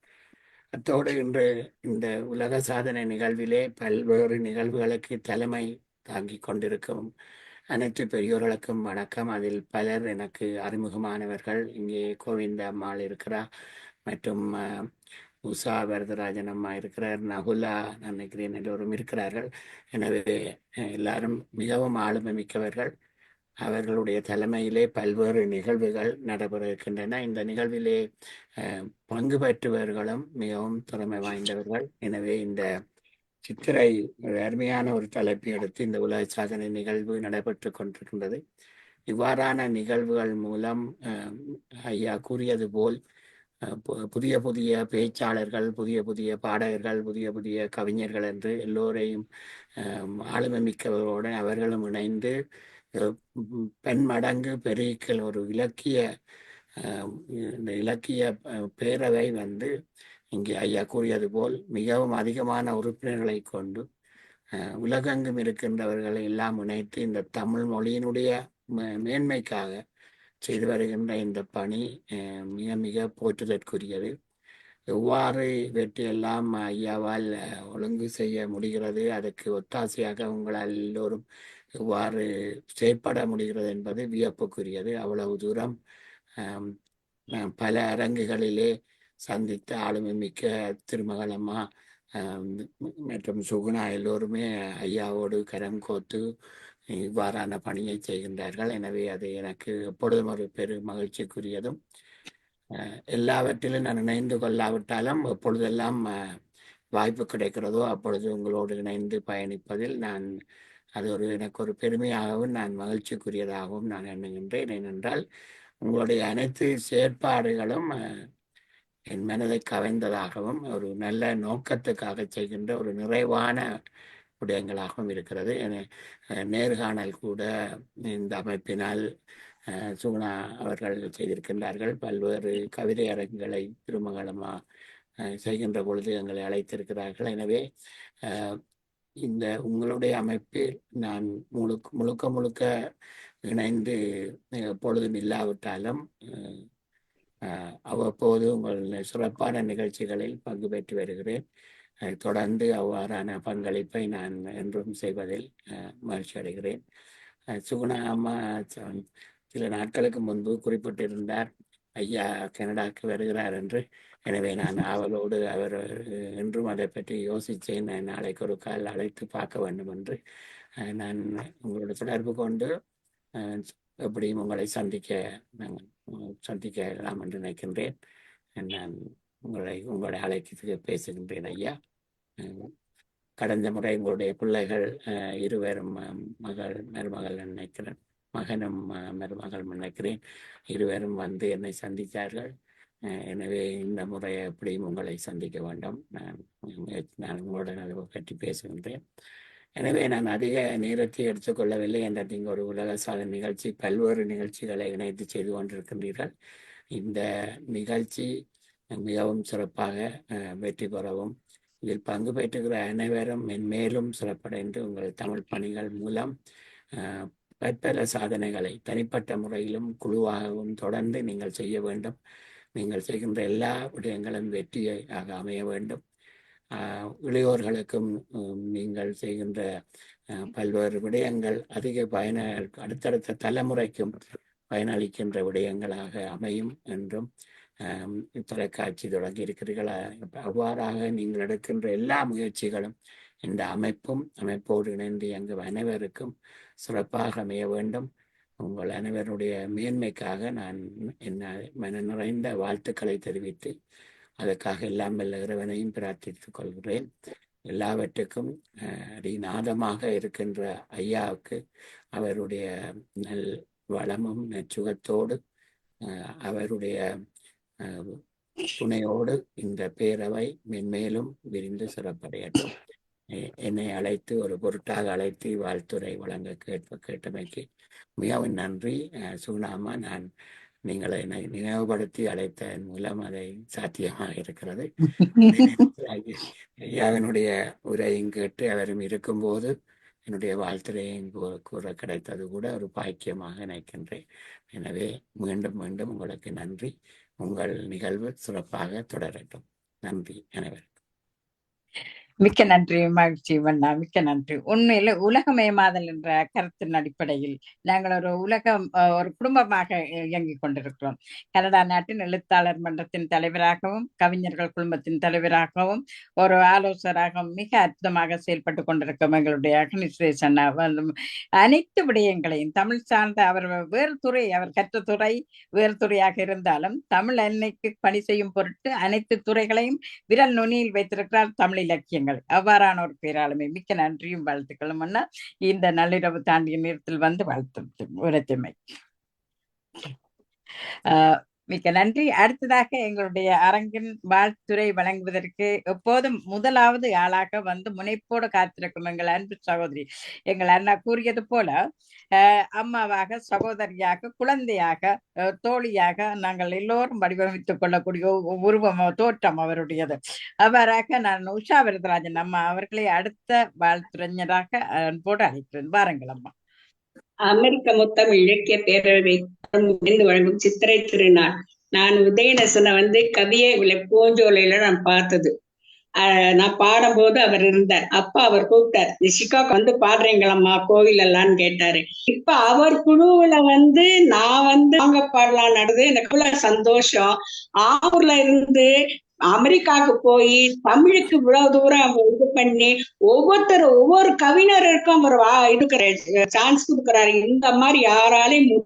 அத்தோடு இன்று இந்த உலக சாதனை நிகழ்விலே பல்வேறு நிகழ்வுகளுக்கு தலைமை தாங்கிக் கொண்டிருக்கும் அனைத்து பெரியோர்களுக்கும் வணக்கம். அதில் பலர் எனக்கு அறிமுகமானவர்கள். இங்கே கோவிந்த அம்மாள் இருக்கிறார், மற்றும் உஷா வரதராஜன் அம்மா இருக்கிறார், நகுலா நினைக்கிறேன், எல்லோரும் இருக்கிறார்கள். எனவே எல்லாரும் மிகவும் ஆளுமை மிக்கவர்கள். அவர்களுடைய தலைமையிலே பல்வேறு நிகழ்வுகள் நடைபெற இருக்கின்றன. இந்த நிகழ்விலே பங்கு பெற்றவர்களும் மிகவும் திறமை வாய்ந்தவர்கள். எனவே இந்த சித்திரை அருமையான ஒரு தலைப்பை எடுத்து இந்த உலக சாதனை நிகழ்வு நடைபெற்று கொண்டிருக்கின்றது. இவ்வாறான நிகழ்வுகள் மூலம் ஐயா கூறியது போல் புதிய புதிய பேச்சாளர்கள், புதிய புதிய பாடகர்கள், புதிய புதிய கவிஞர்கள் என்று எல்லோரையும் ஆளுமை மிக்கவர்களோடு அவர்களும் இணைந்து பன்மடங்கு பெருகிக்கல் ஒரு இலக்கிய பேரவை வந்து இங்கே ஐயா கூறியது போல் மிகவும் அதிகமான உறுப்பினர்களை கொண்டு உலகெங்கும் இருக்கின்றவர்களை எல்லாம் இணைத்து இந்த தமிழ் மொழியினுடைய மேன்மைக்காக செய்து வருகின்ற இந்த பணி மிக மிக போற்றுதற்குரியது. எவ்வாறு இவற்றையெல்லாம் ஐயாவால் ஒழுங்கு செய்ய முடிகிறது, அதற்கு ஒத்தாசையாக உங்களால் எல்லோரும் எவ்வாறு செயற்பட முடிகிறது என்பது வியப்புக்குரியது. அவ்வளவு தூரம் பல அரங்குகளிலே சந்தித்த ஆளுமை மிக்க திருமகளம்மா மற்றும் சுகுணா எல்லோருமே ஐயாவோடு கரம் கோத்து இவ்வாறான பணியை செய்கின்றார்கள். எனவே அது எனக்கு எப்பொழுதும் ஒரு மகிழ்ச்சிக்குரியதும், எல்லாவற்றிலும் நான் இணைந்து கொள்ளாவிட்டாலும் எப்பொழுதெல்லாம் வாய்ப்பு கிடைக்கிறதோ அப்பொழுது உங்களோடு இணைந்து பயணிப்பதில் அது எனக்கு ஒரு பெருமையாகவும் நான் மகிழ்ச்சிக்குரியதாகவும் நான் எண்ணுகின்றேன். ஏனென்றால் உங்களுடைய அனைத்து செயற்பாடுகளும் என் மனதை கவைந்ததாகவும் ஒரு நல்ல நோக்கத்துக்காக செய்கின்ற ஒரு நிறைவான விடயங்களாகவும் இருக்கிறது. நேர்காணல் கூட இந்த அமைப்பினால் சுகுணா அவர்கள் செய்திருக்கின்றார்கள். பல்வேறு கவிதை அரங்குகளை திருமகளமா செய்கின்ற பொழுது எங்களை அழைத்திருக்கிறார்கள். எனவே இந்த உங்களுடைய அமைப்பில் நான் முழுக்க இணைந்து எப்பொழுதும் இல்லாவிட்டாலும் அவ்வப்போது உங்கள் சிறப்பான நிகழ்ச்சிகளில் பங்கு பெற்று வருகிறேன். தொடர்ந்து அவ்வாறான பங்களிப்பை நான் என்றும் செய்வதில் மகிழ்ச்சி அடைகிறேன். சுகுணா அம்மா சில நாட்களுக்கு முன்பு குறிப்பிட்டிருந்தார் ஐயா கனடாவுக்கு வருகிறார் என்று. எனவே நான் அவளோடு அவர் என்றும் அதை பற்றி யோசித்தேன். நாளைக்கு ஒரு கால் அழைத்து பார்க்க வேண்டும் என்று நான் உங்களோட தொடர்பு கொண்டு எப்படியும் உங்களை சந்திக்கலாம் என்று நினைக்கின்றேன். நான் உங்களை அழைக்கிறதுக்கு பேசுகின்றேன் ஐயா. கடந்த முறை உங்களுடைய பிள்ளைகள் இருவரும் மருமகள் நினைக்கிறேன், மகனும் மருமகள் நினைக்கிறேன், இருவரும் வந்து என்னை சந்தித்தார்கள். எனவே இந்த முறை எப்படியும் உங்களை சந்திக்க வேண்டும். நான் உங்களுடன் அதை பற்றி பேசுகின்றேன். எனவே நான் அதிக நேரத்தை எடுத்துக்கொள்ளவில்லை. என்ற நீங்கள் ஒரு உலக சாதனை நிகழ்ச்சி, பல்வேறு நிகழ்ச்சிகளை இணைத்து செய்து கொண்டிருக்கின்றீர்கள். இந்த நிகழ்ச்சி மிகவும் சிறப்பாக வெற்றி பெறவும், இதில் பங்கு பெற்றுகிற அனைவரும் மென்மேலும் சிறப்படைந்து உங்கள் தமிழ் பணிகள் மூலம் பற்பல சாதனைகளை தனிப்பட்ட முறையிலும் குழுவாகவும் தொடர்ந்து நீங்கள் செய்ய வேண்டும். நீங்கள் செய்கின்ற எல்லா விடயங்களும் வெற்றியாக அமைய வேண்டும். இளையோர்களுக்கும் நீங்கள் செய்கின்ற பல்வேறு விடயங்கள் அதிக அடுத்தடுத்த தலைமுறைக்கும் பயனளிக்கின்ற விடயங்களாக அமையும் என்றும் தொலைக்காட்சி தொடங்கி இருக்கிறீர்கள். அவ்வாறாக நீங்கள் எடுக்கின்ற எல்லா முயற்சிகளும் இந்த அமைப்போடு இணைந்து எங்கள் அனைவருக்கும் சிறப்பாக அமைய வேண்டும். உங்கள் அனைவருடைய மேன்மைக்காக நான் மன நிறைந்த வாழ்த்துக்களை தெரிவித்து அதற்காக எல்லாம் வல்ல இறைவனையும் பிரார்த்தித்துக் கொள்கிறேன். எல்லாவற்றுக்கும் அடிநாதமாக இருக்கின்ற ஐயாவுக்கு அவருடைய நல் வளமும் நச்சுகத்தோடு அவருடைய துணையோடு இந்த பேரவை மென்மேலும் விரிந்து சிறப்படையட்டும். என்னை அழைத்து ஒரு பொருட்டாக அழைத்து வாழ்த்துறை வழங்க கேட்டமைக்கு மிகவும் நன்றி. சுகுணாமா, நீங்கள் என்னை நினைவுபடுத்தி அழைத்ததன் மூலம் அதை சாத்தியமாக இருக்கிறது. ஐயாவினுடைய உரையும் கேட்டு அவரும் இருக்கும்போது என்னுடைய வாழ்த்துறையும் கூற கிடைத்தது கூட ஒரு பாக்கியமாக நினைக்கின்றேன். எனவே மீண்டும் மீண்டும் உங்களுக்கு நன்றி. உங்கள் நிகழ்வு சிறப்பாக தொடரட்டும். நன்றி அனைவருக்கும். மிக்க நன்றி மகிழ்ச்சி வண்ணா, மிக்க நன்றி. உண்மையில உலகமயமாதல் என்ற கருத்தின் அடிப்படையில் நாங்கள் ஒரு குடும்பமாக இயங்கிக் கொண்டிருக்கிறோம். கனடா நாட்டின் எழுத்தாளர் மன்றத்தின் தலைவராகவும் கவிஞர்கள் குழுமத்தின் தலைவராகவும் ஒரு ஆலோசகராகவும் மிக அற்புதமாக செயல்பட்டு கொண்டிருக்கும் எங்களுடைய அக்னி சுரேஷ் அண்ணா அனைத்து விடயங்களையும் தமிழ் சார்ந்த அவர் அவர் கற்ற துறை வேறு துறையாக இருந்தாலும் தமிழ் அன்னைக்கு பணி செய்யும் பொருட்டு அனைத்து துறைகளையும் விரல் நுனியில் வைத்திருக்கிறார் தமிழ் இலக்கியங்கள். அவ்வாறான ஒரு பேராளுமை. மிக்க நன்றியும் வாழ்த்துக்களும் அண்ணா. இந்த நள்ளிரவு தாண்டிய நேரத்தில் வந்து வாழ்த்து உரைத்தமை மிக்க நன்றி. அடுத்ததாக எங்களுடைய அரங்கின் வாழ்த்துரை வழங்குவதற்கு எப்போதும் முதலாவது ஆளாக வந்து முனைப்போடு காத்திருக்கும் எங்கள் அன்பு சகோதரி, எங்கள் அண்ணா கூறியது போல அம்மாவாக, சகோதரியாக, குழந்தையாக, தோழியாக நாங்கள் எல்லோரும் வடிவமைத்துக் கொள்ளக்கூடிய உருவம் தோற்றம் அவருடையது. அவ்வாறாக நான் உஷா விருதராஜன் அம்மா அவர்களை அடுத்த வாழ்த்துரைஞராக அன்போடு அழைக்கிறேன். வாருங்கள் அம்மா. அமெரிக்க முத்தமிழ் இலக்கிய பேரவை வழங்கும் சித்திரை திருநாள். நான் உதயநேசனை வந்து கவியை பூஞ்சோலையில நான் பார்த்தது. நான் பாடும்போது அவர் இருந்தார். அப்ப அவர் கூப்பிட்டார், சிகாகோ வந்து பாடுறீங்களம்மா கோவில் எல்லாம்னு கேட்டாரு. இப்ப அவர் குழுவுல வந்து நான் வந்து அங்க பாடலாம் நடந்தது. எனக்கு சந்தோஷம். ஆவூர்ல இருந்து அமெரிக்காவுக்கு போய் தமிழுக்கு இவ்வளவு தூரம் இது பண்ணி ஒவ்வொருத்தரும் ஒவ்வொரு கவிஞருக்கும் அவர் இதுக்கிற சான்ஸ் கொடுக்குறாரு. இந்த மாதிரி யாராலையும்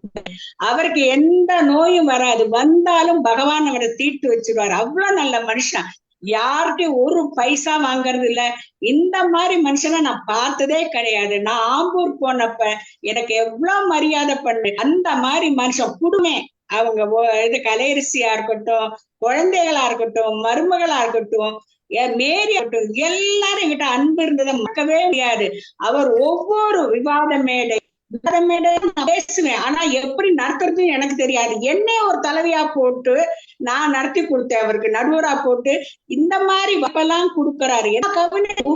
அவருக்கு எந்த நோயும் வராது, வந்தாலும் பகவான் அவரை தீர்த்து வச்சிருவாரு. அவ்வளவு நல்ல மனுஷன், யார்கிட்டயும் ஒரு பைசா வாங்குறது இல்ல. இந்த மாதிரி மனுஷனை நான் பார்த்ததே கிடையாது. நான் ஆம்பூர் போனப்ப எனக்கு எவ்வளவு மரியாதை பண்ணு, அந்த மாதிரி மனுஷன் குடுமே. அவங்க இது கலையரசியா இருக்கட்டும், குழந்தைகளா இருக்கட்டும், மருமகளா இருக்கட்டும், மேரி இருக்கட்டும், எல்லாரும் என்கிட்ட அன்பு இருந்ததை மறக்கவே முடியாது. அவர் ஒவ்வொரு விவாத மேடை நான் பேசுவேன், ஆனா எப்படி நடத்துறதுன்னு எனக்கு தெரியாது. என்னே ஒரு தலைவியா போட்டு நான் நடத்தி கொடுத்தேன், அவருக்கு நடுவரா போட்டு இந்த மாதிரி வப்பெல்லாம் கொடுக்கறாரு,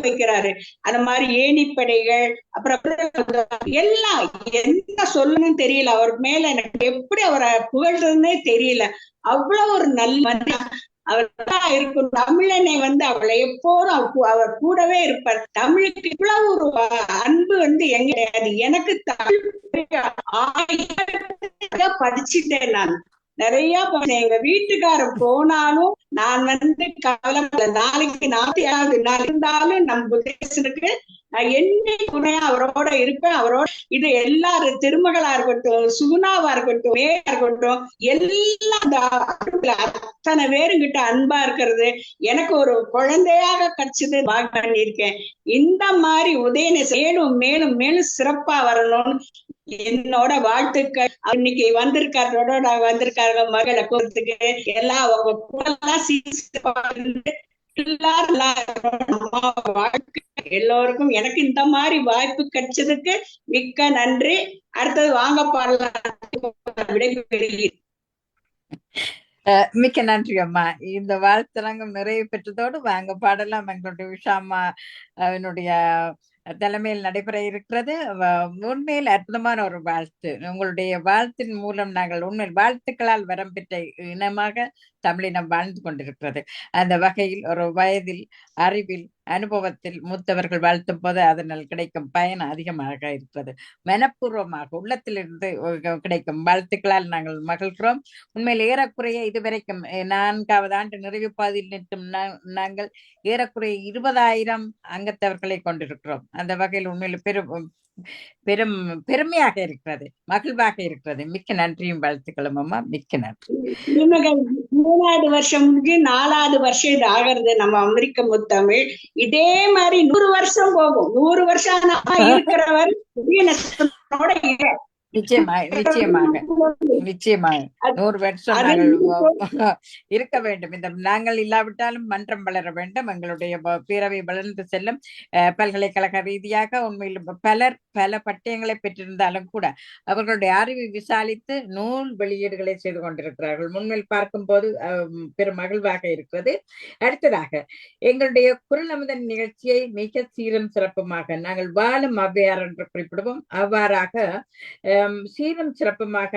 வைக்கிறாரு. அந்த மாதிரி ஏணிப்படைகள், அப்புறம் எல்லாம் என்ன சொல்லணும்னு தெரியல. அவர் மேல எனக்கு எப்படி அவரை புகழ்றதுன்னே தெரியல. அவ்வளவு ஒரு நல்ல அவர் இருக்கும். தமிழனை அவளை எப்போதும் அவர் கூடவே இருப்பார். தமிழுக்கு இவ்வளவு ஒரு அன்பு எங்க கிடையாது. எனக்கு தமிழ் படிச்சுட்டேன், நான் நிறைய எங்க வீட்டுக்காரர் போனாலும் நான் கவலை, நாளைக்கு 47வது நாள் இருந்தாலும் நம் புத்தேசனுக்கு நான் என்ன துணையா அவரோட இருப்பேன். அவரோட இது எல்லாரும் திருமகளா இருக்கட்டும், சுகுணாவா இருக்கட்டும், இருக்கட்டும், எல்லாம் அத்தனை பேருங்கிட்ட அன்பா இருக்கிறது எனக்கு ஒரு குழந்தையாக கிடைச்சது பண்ணியிருக்கேன். இந்த மாதிரி உதயநேசன் மேலும் மேலும் மேலும் சிறப்பா வரணும்னு என்னோட வாழ்த்துக்கள். இன்னைக்கு வந்திருக்காரோட நான் வந்திருக்காங்க மகளை கூறத்துக்கு எல்லாம் அவங்க எல்லோருக்கும் எனக்கு இந்த மாதிரி வாய்ப்பு கிடைச்சதுக்கு மிக்க நன்றி. அடுத்தது வாங்க பாடலாம். விடைபெறுகிறேன். மிக்க நன்றி அம்மா. இந்த வாழ்த்தரங்கம் நிறைவு பெற்றதோடு வாங்க பாடலாம் எங்களுடைய விஷாமா என்னுடைய தலைமையில் நடைபெற இருக்கிறது. உண்மையில் அற்புதமான ஒரு வாழ்த்து. உங்களுடைய வாழ்த்தின் மூலம் நாங்கள் உண்மையில் வாழ்த்துக்களால் வரம் பெற்ற இனமாக தமிழினம் வாழ்ந்து கொண்டிருக்கிறது. அந்த வகையில் ஒரு வயதில், அறிவில், அனுபவத்தில் மூத்தவர்கள் வாழ்த்தும் போது அதனால் கிடைக்கும் பயன் அதிகமாக இருக்கிறது. மனப்பூர்வமாக உள்ளத்திலிருந்து கிடைக்கும் வாழ்த்துக்களால் நாங்கள் மகிழ்கிறோம். உண்மையில் ஏறக்குறைய இதுவரைக்கும் 4வது ஆண்டு நிறைவு பாதையில் நிற்கும் நாங்கள் ஏறக்குறைய 20,000 அங்கத்தவர்களை கொண்டிருக்கிறோம். அந்த வகையில் உண்மையில் பெருமையாக இருக்கிறது, மகிழ்வாக இருக்கிறது. மிக்க நன்றியும் வாழ்த்துக்களும் அம்மா. மிக்க நன்றி. 3வது வருஷம் முடிஞ்சு 4வது வருஷம் இது ஆகிறது நம்ம அமெரிக்க முத்தமிழ். இதே மாதிரி 100 வருஷம் போகும். 100 வருஷம் இருக்கிறவர் நிச்சயமாக 100 வருஷம் நாங்கள் இருக்க வேண்டும். இந்த நாங்கள் இல்லாவிட்டாலும் மன்றம் வளர வேண்டும். எங்களுடைய பேரவை வளர்ந்து செல்லும். பல்கலைக்கழக ரீதியாக உண்மையில் பலர் பல பட்டயங்களை பெற்றிருந்தாலும் கூட அவர்களுடைய அறிவை விசாலித்து நூல் வெளியீடுகளை செய்து கொண்டிருக்கிறார்கள். முன்மேல் பார்க்கும் போது பெரும் மகிழ்வாக இருக்கிறது. அடுத்ததாக எங்களுடைய குரல் அமுதன் நிகழ்ச்சியை மிக சீரும் சிறப்புமாக நாங்கள் வாழும் ஔவையார் என்று குறிப்பிடுவோம். அவ்வாறாக சீரும் சிறப்புமாக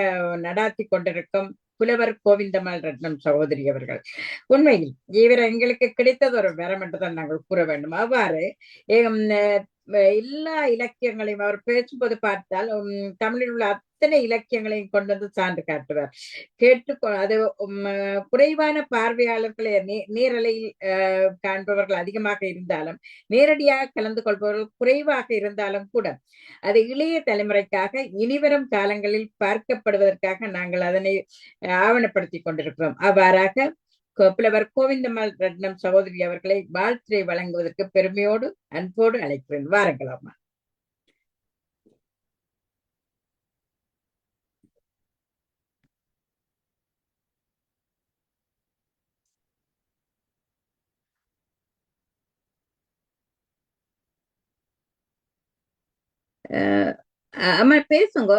நடாத்தி கொண்டிருக்கும் புலவர் கோவிந்தம்மாள் ரத்னம் சகோதரி அவர்கள். உண்மையில் இவர் எங்களுக்கு கிடைத்தது ஒரு வரம் என்றுதான் நாங்கள் கூற வேண்டும். அவ்வாறு எல்லா இலக்கியங்களையும் அவர் பேசும்போது பார்த்தால் தமிழில் உள்ள அத்தனை இலக்கியங்களையும் கொண்டு வந்து சான்று காட்டுவார். அது குறைவான பார்வையாளர்களை நேரலையில் காண்பவர்கள் அதிகமாக இருந்தாலும், நேரடியாக கலந்து கொள்பவர்கள் குறைவாக இருந்தாலும் கூட அது இளைய தலைமுறைக்காக இனிவரும் காலங்களில் பார்க்கப்படுவதற்காக நாங்கள் அதனை ஆவணப்படுத்தி கொண்டிருக்கிறோம். அவ்வாறாக புலவர் கோவிந்தம்மாள் ரத்னம் சகோதரி அவர்களை வாழ்த்துரை வழங்குவதற்கு பெருமையோடு அன்போடு அழைக்கிறேன். வாருங்களாமா. அம்மா பேசுங்க.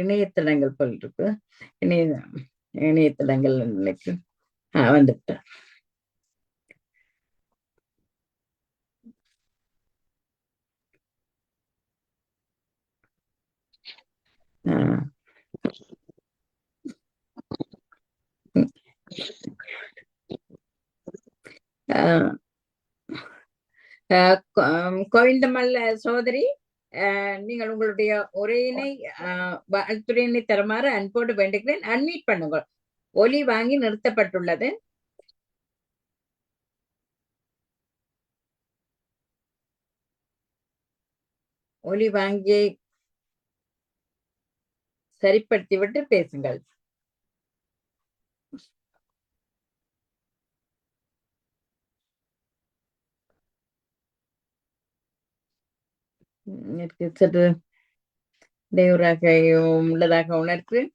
இணையதளங்கள் போல் இருக்கு. இணையதளங்கள் நினைக்கு வந்துட்டேன். கோவிந்தம்மாள் சகோதரி நீங்கள் உங்களுடைய உரையினை வாழ்த்துறையினை தருமாறு அன்போடு வேண்டுகிறேன். அன்மீட் பண்ணுங்கள். ஒலி வாங்கி நிறுத்தப்பட்டுள்ளது. ஒலி வாங்கியை சரிப்படுத்திவிட்டு பேசுங்கள். எனக்கு சற்று இடையூறாக உள்ளதாக உணர்கிறேன்.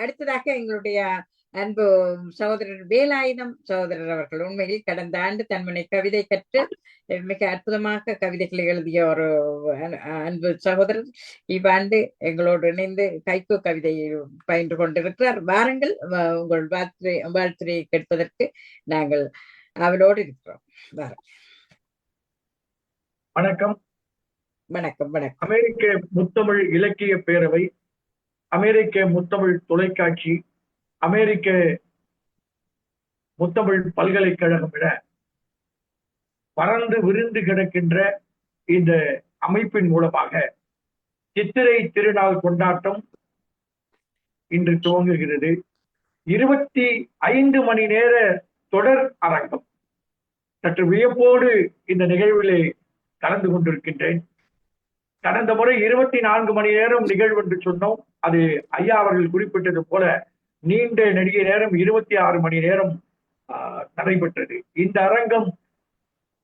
அடுத்ததாக எங்களுடைய அன்பு சகோதரர் வேலாயுதம் சகோதரர் அவர்கள் உண்மையில் கடந்த ஆண்டு தன்மனை கவிதை கற்று மிக அற்புதமாக கவிதைகளை எழுதிய ஒரு அன்பு சகோதரர் இவ்வாண்டு எங்களோடு இணைந்து கைக்கு கவிதை பயின்று கொண்டிருக்கிறார். வாருங்கள், உங்கள் வாழ்த்துரையை கேட்பதற்கு நாங்கள் அவளோடு இருக்கிறோம். வணக்கம். வணக்கம். வணக்கம். அமெரிக்க முத்தமிழ் இலக்கிய பேரவை, அமெரிக்க முத்தமிழ் தொலைக்காட்சி, அமெரிக்க முத்தமிழ் பல்கலைக்கழகம் என பறந்து விரிந்து கிடக்கின்ற இந்த அமைப்பின் மூலமாக சித்திரை திருநாள் கொண்டாட்டம் இன்று துவங்குகிறது. 25 மணி நேர தொடர் அரங்கம். சற்று வியப்போடு இந்த நிகழ்விலே கலந்து கொண்டிருக்கின்றேன். கடந்த முறை 24 மணி நேரம் நிகழ்வு என்று சொன்னோம். அது ஐயா அவர்கள் குறிப்பிட்டது போல நீண்ட நெடிய நேரம் 26 மணி நேரம் நடைபெற்றது. இந்த அரங்கம்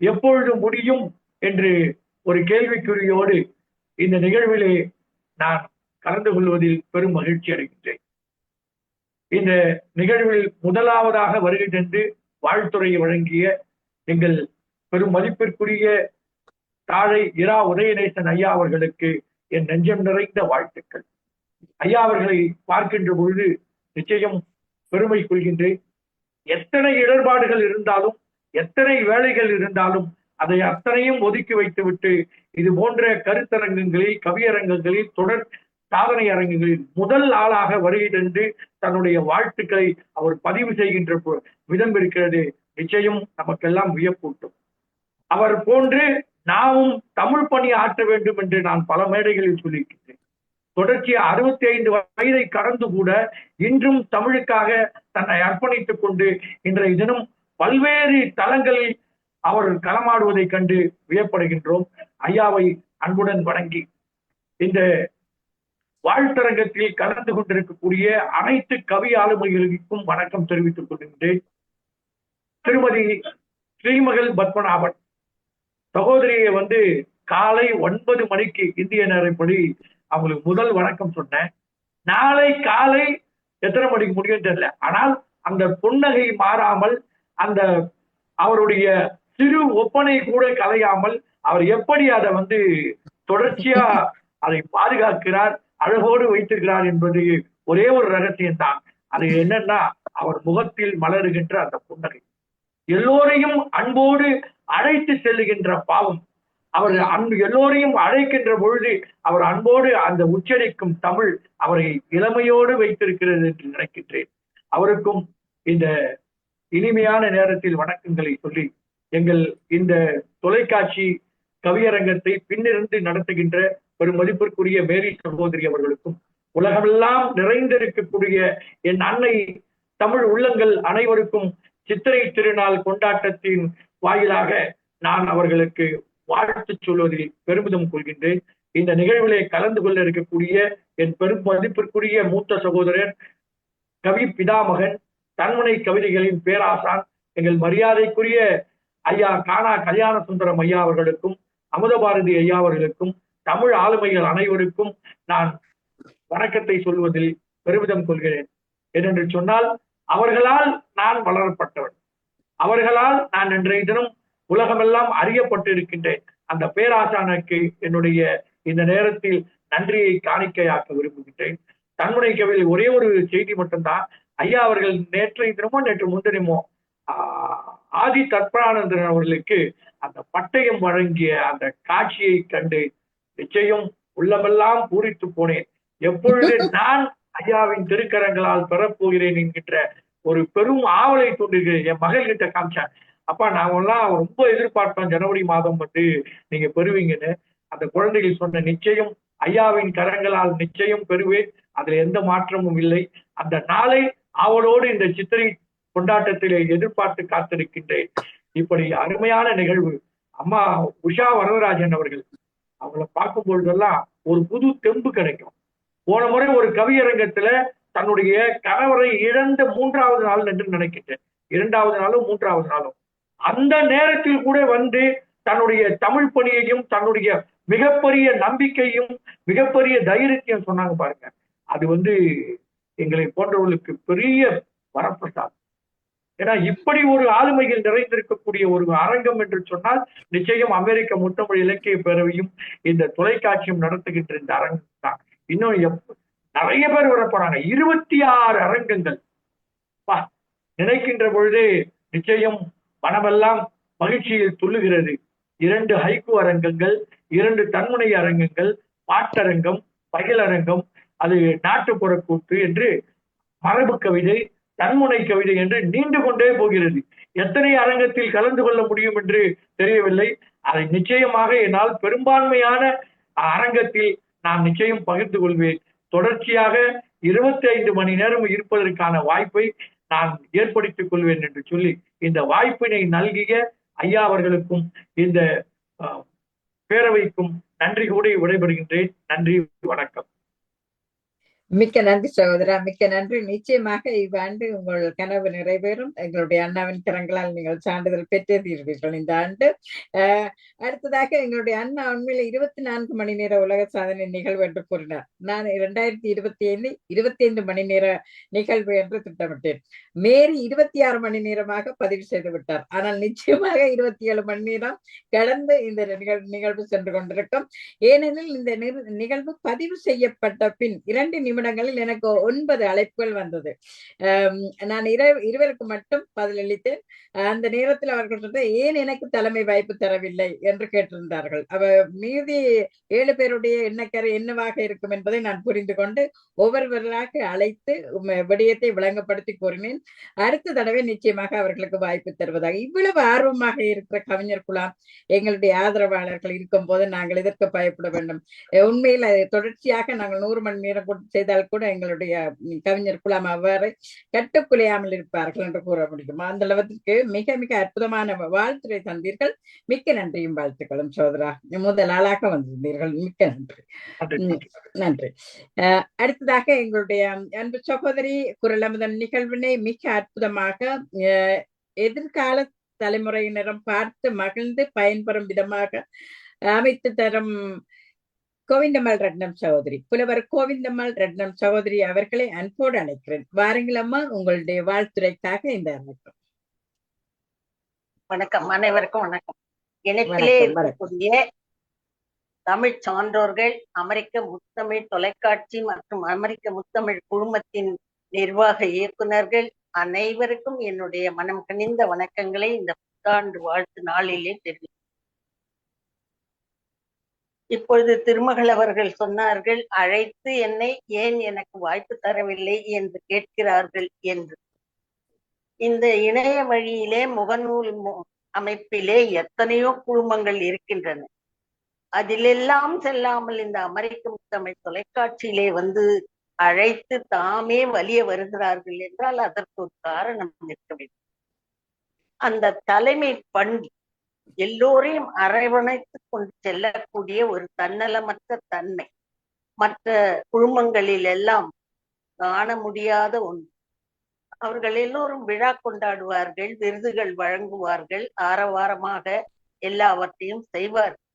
எப்பொழுது முடியும் என்று ஒரு கேள்விக்குறியோடு இந்த நிகழ்விலே நான் கலந்து கொள்வதில் பெரும் மகிழ்ச்சி அடைகின்றேன். இந்த நிகழ்வில் முதலாவதாக வருகை தந்து வாழ்த்துறையை வழங்கிய எங்கள் பெரும் மதிப்பிற்குரிய தாழை இரா உதயநேசன் ஐயா அவர்களுக்கு என் நெஞ்சம் நிறைந்த வாழ்த்துக்கள். ஐயா அவர்களை பார்க்கின்ற பொழுது நிச்சயம் பெருமை கொள்கின்றேன். எத்தனை இடர்பாடுகள் இருந்தாலும், எத்தனை வேலைகள் இருந்தாலும் அதை அத்தனையும் ஒதுக்கி வைத்துவிட்டு இது போன்ற கருத்தரங்கங்களில், கவியரங்கங்களில், தொடர் சாதனை அரங்குகளில் முதல் ஆளாக வருகை தந்து தன்னுடைய வாழ்த்துக்களை அவர் பதிவு செய்கின்ற விதம் இருக்கிறது. நிச்சயம் நமக்கெல்லாம் வியப்பூட்டும். அவர் போன்று நாமும் தமிழ் பணி ஆற்ற வேண்டும் என்று நான் பல மேடைகளில் சொல்லியிருக்கிறேன். தொடர்ச்சியா 65 வயதை கடந்து கூட இன்றும் தமிழுக்காக தன்னை அர்ப்பணித்துக் கொண்டு இன்றைய தினம் பல்வேறு தளங்களில் அவர் களமாடுவதை கண்டு வியப்படைகின்றோம். ஐயாவை அன்புடன் வணங்கி இந்த வாழ்த்தரங்கத்தில் கலந்து கொண்டிருக்கக்கூடிய அனைத்து கவி ஆளுமைகளுக்கும் வணக்கம் தெரிவித்துக் கொள்கின்றேன். திருமதி ஸ்ரீமகள் பத்மநாபன் சகோதரியை காலை 9 மணிக்கு இந்திய நேரப்படி அவங்களுக்கு முதல் வணக்கம் சொன்னேன். நாளை காலை எத்தனை மணிக்கு முடியும் தெரியல. ஆனால் அந்த புன்னகை மாறாமல், அந்த அவருடைய சிறு ஒப்பனை கூட கலையாமல் அவர் எப்படி அதை தொடர்ச்சியா அதை பாதுகாக்கிறார், அழகோடு வைத்திருக்கிறார் என்பது ஒரே ஒரு ரகசியம் தான். அது என்னன்னா அவர் முகத்தில் மலருகின்ற அந்த புன்னகை, எல்லோரையும் அன்போடு அழைத்து செல்லுகின்ற பாவம். அவர் எல்லோரையும் அழைக்கின்ற பொழுது அவர் அன்போடு அந்த உச்சரிக்கும் தமிழ் அவரை இளமையோடு வைத்திருக்கிறது என்று நினைக்கின்றேன். அவருக்கும் இந்த இனிமையான நேரத்தில் வணக்கங்களை சொல்லி எங்கள் இந்த தொலைக்காட்சி கவியரங்கத்தை பின்னிருந்து நடத்துகின்ற பெரும் மதிப்பிற்குரிய மேரி சகோதரி அவர்களுக்கும், உலகமெல்லாம் நிறைந்திருக்கக்கூடிய என் அன்னை தமிழ் உள்ளங்கள் அனைவருக்கும் சித்திரை திருநாள் கொண்டாட்டத்தின் வாயிலாக நான் அவர்களுக்கு வாழ்த்து சொல்வதில் பெருமிதம் கொள்கின்றேன். இந்த நிகழ்விலே கலந்து கொள்ள இருக்கக்கூடிய என் பெரும் மதிப்பிற்குரிய மூத்த சகோதரர், கவி பிதாமகன், தன்முனை கவிதைகளின் பேராசான், எங்கள் மரியாதைக்குரிய ஐயா கானா கல்யாண சுந்தரம் ஐயா அவர்களுக்கும், அமுதபாரதி ஐயா அவர்களுக்கும், தமிழ் ஆளுமைகள் அனைவருக்கும் நான் வணக்கத்தை சொல்வதில் பெருமிதம் கொள்கிறேன். ஏனென்று சொன்னால் அவர்களால் நான் வளரப்பட்டவன், அவர்களால் நான் இன்றைய தினம் உலகமெல்லாம் அறியப்பட்டு இருக்கின்றேன். அந்த பேராசானுக்கு என்னுடைய இந்த நேரத்தில் நன்றியை காணிக்கையாக்க விரும்புகின்றேன். தன்முனை கவியில் ஒரே ஒரு செய்தி மட்டும்தான். ஐயா அவர்கள் நேற்றைய தினமோ நேற்று முன்தினமோ ஆதி தத்பரானந்தன் அவர்களுக்கு அந்த பட்டயம் வழங்கிய அந்த காட்சியை கண்டு நிச்சயம் உள்ளமெல்லாம் பூரித்து போனேன். எப்பொழுது நான் ஐயாவின் திருக்கரங்களால் பெறப்போகிறேன் என்கின்ற ஒரு பெரும் ஆவலை தோன்றுகிறேன். என் மகள் கிட்ட காமிச்சேன், அப்பா நாமெல்லாம் ரொம்ப எதிர்பார்த்தோம் ஜனவரி மாதம் நீங்க பெறுவீங்கன்னு. அந்த குழந்தைகள் சொன்ன நிச்சயம் ஐயாவின் கரங்களால் நிச்சயம் பெறுவேன், அதுல எந்த மாற்றமும் இல்லை. அந்த நாளை அவளோடு இந்த சித்திரை கொண்டாட்டத்திலே எதிர்பார்த்து காத்திருக்கின்றேன். இப்படி அருமையான நிகழ்வு. அம்மா உஷா வரதராஜன் அவர்கள், அவங்கள பார்க்கும் பொழுதெல்லாம் ஒரு புது தெம்பு கிடைக்கும். போன முறை ஒரு கவியரங்கத்துல தன்னுடைய கணவரை இழந்த 3வது நாள் என்று நினைக்கின்றேன், 2வது நாளும் 3வது நாளும், அந்த நேரத்தில் கூட வந்து தன்னுடைய தமிழ் பணியையும் தன்னுடைய மிகப்பெரிய நம்பிக்கையும் மிகப்பெரிய தைரியத்தையும் சொன்னாங்க பாருங்க. அது வந்து எங்களை போன்றவர்களுக்கு பெரிய வரப்பிரசாதம். ஏன்னா இப்படி ஒரு ஆளுமையில் நிறைந்திருக்கக்கூடிய ஒரு அரங்கம் என்று சொன்னால் நிச்சயம் அமெரிக்க முத்தமிழ் இலக்கிய பேரவையும் இந்த தொலைக்காட்சியும் நடத்துகின்ற இந்த அரங்கம் தான். இன்னும் நிறைய பேர் வர போறாங்க, 26 அரங்கங்கள். நினைக்கின்ற பொழுது நிச்சயம் மனமெல்லாம் மகிழ்ச்சியில் துள்ளுகிறது. 2 ஹைக்கூ அரங்கங்கள், 2 தன்முனை அரங்கங்கள், பாட்டரங்கம், பகிலரங்கம், அது நாட்டுப்புற கூத்து என்று மரபு கவிதை, தன்முனை கவிதை என்று நீண்டு கொண்டே போகிறது. எத்தனை அரங்கத்தில் கலந்து கொள்ள முடியும் என்று தெரியவில்லை. அதை நிச்சயமாக என்னால் பெரும்பான்மையான அரங்கத்தில் நான் நிச்சயம் பகிர்ந்து கொள்வேன். தொடர்ச்சியாக 25 மணி நேரம் இருப்பதற்கான வாய்ப்பை நான் ஏற்படுத்திக் கொள்வேன் என்று சொல்லி இந்த வாய்ப்பினை நல்கிய ஐயா அவர்களுக்கும் இந்த பேரவைக்கும் நன்றி கூடி விடைபெறுகின்றேன். நன்றி, வணக்கம். மிக்க நன்றி சகோதரா, மிக்க நன்றி. நிச்சயமாக இவ்வாண்டு உங்கள் கனவு நிறைவேறும். எங்களுடைய அண்ணாவின் கரங்களால் நீங்கள் சான்றிதழ் பெற்றே தீர்வீர்கள் இந்த ஆண்டு. அடுத்ததாக எங்களுடைய அண்ணா உண்மையில 24 மணி நேர உலக சாதனை நிகழ்வு என்று கூறினார். நான் 2025 25 மணி நேர நிகழ்வு என்று திட்டமிட்டேன். மேரி 26 மணி நேரமாக பதிவு செய்து விட்டார். ஆனால் நிச்சயமாக 27 மணி நேரம் கடந்து இந்த நிகழ்வு சென்று கொண்டிருக்கும். ஏனெனில் இந்த நிகழ்வு பதிவு செய்யப்பட்ட பின் 2 நிமிடங்களில் எனக்கு 9 அழைப்புகள் வந்தது. நான் இருவருக்கு மட்டும் பதிலளித்தேன். அந்த நேரத்தில் அவர்கள் சொன்ன, ஏன் எனக்கு தலைமை வாய்ப்பு தரவில்லை என்று கேட்டிருந்தார்கள். மீதி 7 பேருடைய எண்ணக்கரை என்னவாக இருக்கும் என்பதை நான் புரிந்து கொண்டு ஒவ்வொருவராக அழைத்து விடயத்தை விளங்கப்படுத்தி கூறினேன். அடுத்த தடவை நிச்சயமாக அவர்களுக்கு வாய்ப்பு தருவதாக. இவ்வளவு ஆர்வமாக இருக்கிற கவிஞர் குழாம் எங்களுடைய ஆதரவாளர்கள் இருக்கும் போது நாங்கள் இதற்கு பயப்பட வேண்டும். உண்மையில் தொடர்ச்சியாக நாங்கள் 100 மணி நேரம் செய்தால் கூட எங்களுடைய கவிஞர் குழாம் அவ்வாறு கட்டுக்குலையாமல் இருப்பார்கள் என்று கூற முடியும். அந்த அளவுக்கு மிக மிக அற்புதமான வாழ்த்துரை தந்தீர்கள். மிக்க நன்றியும் வாழ்த்துக்களும் சோதரா. முதல் ஆளாக வந்திருந்தீர்கள். மிக்க நன்றி, நன்றி. அடுத்ததாக எங்களுடைய அன்பு சகோதரி குரல் அமுதம் நிகழ்வினை மிக அற்புதமாக எதிர்கால தலைமுறையினரும் பார்த்து மகிழ்ந்து பயன்பெறும் விதமாக அமைத்து தரும் கோவிந்தம்மாள் ரட்னம் சகோதரி, புலவர் கோவிந்தம்மாள் ரட்னம் சகோதரி அவர்களை அன்போடு அழைக்கிறேன். வாருங்கள் அம்மா, உங்களுடைய வாழ்த்துரைக்காக இந்த அழைப்பு. வணக்கம், அனைவருக்கும் வணக்கம். இணைப்பிலே இருக்கக்கூடிய தமிழ் சான்றோர்கள், அமெரிக்க முத்தமிழ் தொலைக்காட்சி மற்றும் அமெரிக்க முத்தமிழ் குழுமத்தின் நிர்வாக இயக்குநர்கள் அனைவருக்கும் என்னுடைய மனம் கனிந்த வணக்கங்களை இந்த புத்தாண்டு வாழ்த்து நாளிலே தெரிவிக்கிறேன். இப்பொழுது திருமகள் அவர்கள் சொன்னார்கள், அழைத்து என்னை ஏன் எனக்கு வாய்ப்பு தரவில்லை என்று கேட்கிறார்கள் என்று. இந்த இணைய வழியிலே முகநூல் அமைப்பிலே எத்தனையோ குழுமங்கள் இருக்கின்றன. அதிலெல்லாம் செல்லாமல் இந்த அமெரிக்க முத்தமிழ் தொலைக்காட்சியிலே வந்து அழைத்து தாமே வலிய வருகிறார்கள் என்றால் அதற்கு ஒரு காரணம் இருக்க வேண்டும். அந்த தலைமை பண்பு, எல்லோரையும் அரவணைத்து கொண்டு செல்லக்கூடிய ஒரு தன்னலமற்ற தன்மை மற்ற குழுமங்களில் எல்லாம் காண முடியாத ஒன்று. அவர்கள் எல்லோரும் விழா கொண்டாடுவார்கள், விருதுகள் வழங்குவார்கள், ஆரவாரமாக எல்லாவற்றையும் செய்வார்கள்.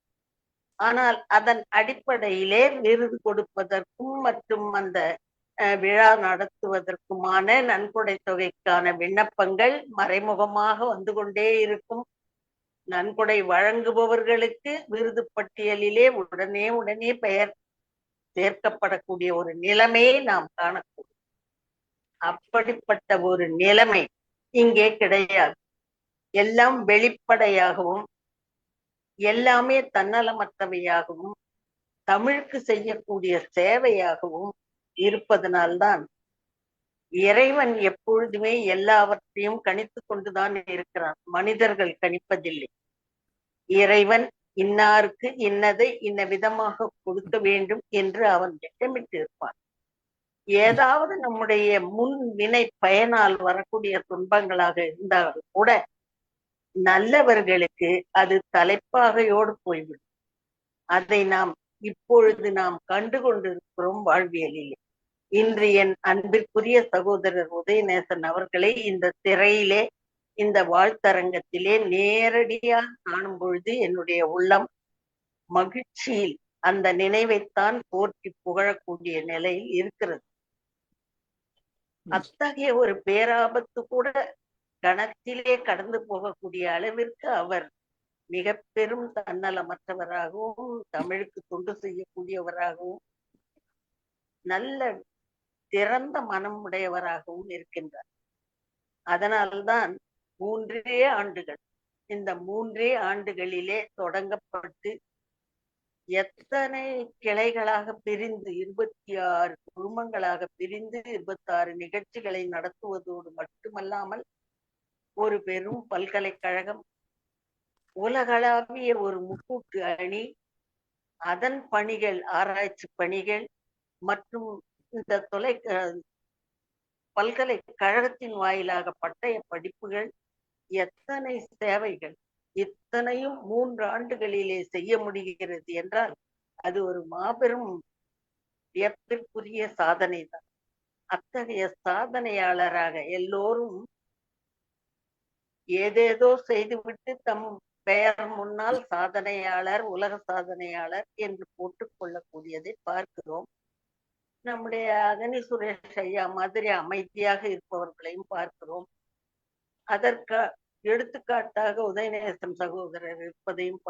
ஆனால் அதன் அடிப்படையிலே விருது கொடுப்பதற்கும் மற்றும் அந்த விழா நடத்துவதற்குமான நன்கொடை தொகைக்கான விண்ணப்பங்கள் மறைமுகமாக வந்து கொண்டே இருக்கும். நன்கொடை வழங்குபவர்களுக்கு விருது பட்டியலிலே உடனே பெயர் சேர்க்கப்படக்கூடிய ஒரு நிலைமையை நாம் காணக்கூடும். அப்படிப்பட்ட ஒரு நிலைமை இங்கே கிடையாது. எல்லாம் வெளிப்படையாகவும் எல்லாமே தன்னலமற்றவையாகவும் தமிழுக்கு செய்யக்கூடிய சேவையாகவும் இருப்பதனால்தான் இறைவன் எப்பொழுதுமே எல்லாவற்றையும் கணித்து கொண்டுதான் இருக்கிறான். மனிதர்கள் கணிப்பதில்லை. இறைவன் இன்னாருக்கு இன்னதை இன்ன விதமாக கொடுக்க வேண்டும் என்று அவன் திட்டமிட்டு இருப்பான். ஏதாவது நம்முடைய முன் வினை பயனால் வரக்கூடிய துன்பங்களாக இருந்தாலும் கூட நல்லவர்களுக்கு அது தலைப்பாகையோடு போய்விடும். அதை இப்பொழுது நாம் கண்டு கொண்டிருக்கிறோம் வாழ்வியலில். இன்று என் அன்பிற்குரிய சகோதரர் உதயநேசன் அவர்களை இந்த திரையிலே, இந்த வாழ்த்தரங்கத்திலே நேரடியாக காணும் பொழுது என்னுடைய உள்ளம் மகிழ்ச்சியில் அந்த நினைவைத்தான் போற்றி புகழக்கூடிய நிலையில் இருக்கிறது. அத்தகைய ஒரு பேராபத்து கூட கணத்திலே கடந்து போகக்கூடிய அளவிற்கு அவர் மிக பெரும் தன்னலமற்றவராகவும் தமிழுக்கு தொண்டு செய்யக்கூடியவராகவும் நல்ல திறந்த மனம் உடையவராகவும் இருக்கின்றார். அதனால்தான் 3 ஆண்டுகள், இந்த 3 ஆண்டுகளிலே தொடங்கப்பட்டு எத்தனை கிளைகளாக பிரிந்து 26 குழுமங்களாக பிரிந்து 26 நிகழ்ச்சிகளை நடத்துவதோடு மட்டுமல்லாமல் ஒரு பெரும் பல்கலைக்கழகம், உலகளாவிய ஒரு முக்கூட்டு அணி, அதன் பணிகள், ஆராய்ச்சி பணிகள் மற்றும் இந்த பல்கலைக்கழகத்தின் வாயிலாக பட்டய படிப்புகள், எத்தனை சேவைகள், இத்தனையும் 3 ஆண்டுகளிலே செய்ய முடிகிறது என்றால் அது ஒரு மாபெரும் வியப்பிற்குரிய சாதனை தான். அத்தகைய சாதனையாளராக எல்லோரும் ஏதேதோ செய்துவிட்டு தம் பெயர் முன்னால் சாதனையாளர், உலக சாதனையாளர் என்று போட்டுக் கொள்ளக்கூடியதை பார்க்கிறோம். நம்முடைய அகனி சுரேஷ் ஐயா மாதிரி அமைதியாக இருப்பவர்களையும் பார்க்கிறோம். அதற்கு எடுத்துக்காட்டாக உதயநேசன் சகோதரர் இருப்பதையும்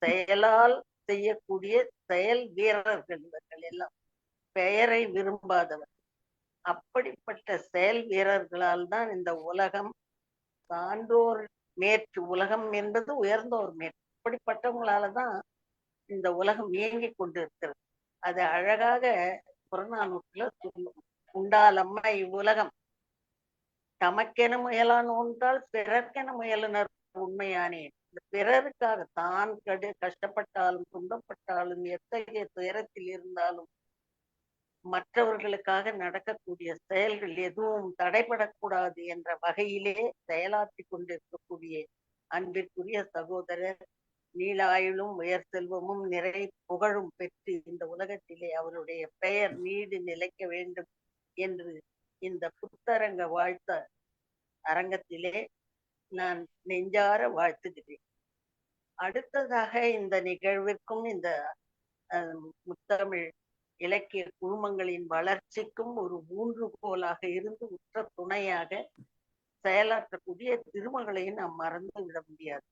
செயலால் செய்யக்கூடிய செயல் வீரர்கள் இவர்கள் எல்லாம், பெயரை விரும்பாதவர். அப்படிப்பட்ட செயல் வீரர்களால் தான் இந்த உலகம் சான்றோர் மேற்று, உலகம் என்பது உயர்ந்தோர் மேற்று, அப்படிப்பட்டவங்களாலதான் இந்த உலகம் இயங்கிக் கொண்டிருக்கிறது. அது அழகாக புறநானூற்றுல சொல்லும். உண்டாலம்மா இவ்வுலகம் தமக்கென முயலான் ஒன்றால் பிறர்க்கென முயலுனர் உண்மையானே. இந்த பிறருக்காக தான் கஷ்டப்பட்டாலும் துன்பப்பட்டாலும் எத்தகைய துயரத்தில் இருந்தாலும் மற்றவர்களுக்காக நடக்கக்கூடிய செயல்கள் எதுவும் தடைபடக்கூடாது என்ற வகையிலே செயலாற்றி கொண்டிருக்கக்கூடிய அன்பிற்குரிய சகோதரர், நீளாயுளும் உயர் செல்வமும் நிறை புகழும் பெற்று இந்த உலகத்திலே அவருடைய பெயர் நீடு நிலைக்க வேண்டும் என்று இந்த புத்தரங்க வாழ்த்த அரங்கத்திலே நான் நெஞ்சார வாழ்த்துகிறேன். அடுத்ததாக இந்த நிகழ்விற்கும் இந்த முத்தமிழ் இலக்கிய குழுமங்களின் வளர்ச்சிக்கும் ஒரு ஊன்றுகோலாக இருந்து உற்ற துணையாக செயலாற்றக்கூடிய திருமகளையும் நாம் மறந்து விட முடியாது.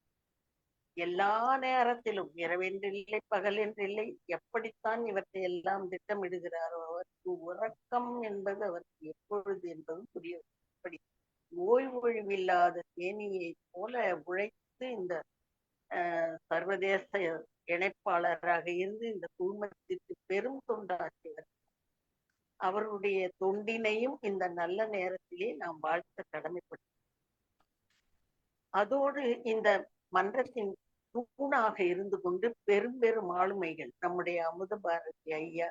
எல்லா நேரத்திலும் இரவென்றில்லை பகலென்றில்லை, எப்படித்தான் இவற்றை எல்லாம் திட்டமிடுகிறாரோ அவருக்கு உறக்கம் என்பது அவருக்கு எப்பொழுது என்பதும் புரியப்படி ஓய்வொழிவில்லாத தேனியை போல உழைத்து இந்த சர்வதேச இணைப்பாளராக இருந்து இந்த குழுமத்திற்கு பெரும் தொண்டாற்றியவர். அவருடைய தொண்டினையும் இந்த நல்ல நேரத்திலே நாம் வாழ்த்த கடமைப்பட்டோம். அதோடு இந்த மன்றத்தின் தூணாக இருந்து கொண்டு பெரும் பெரும் ஆளுமைகள், நம்முடைய அமுத பாரதி ஐயா,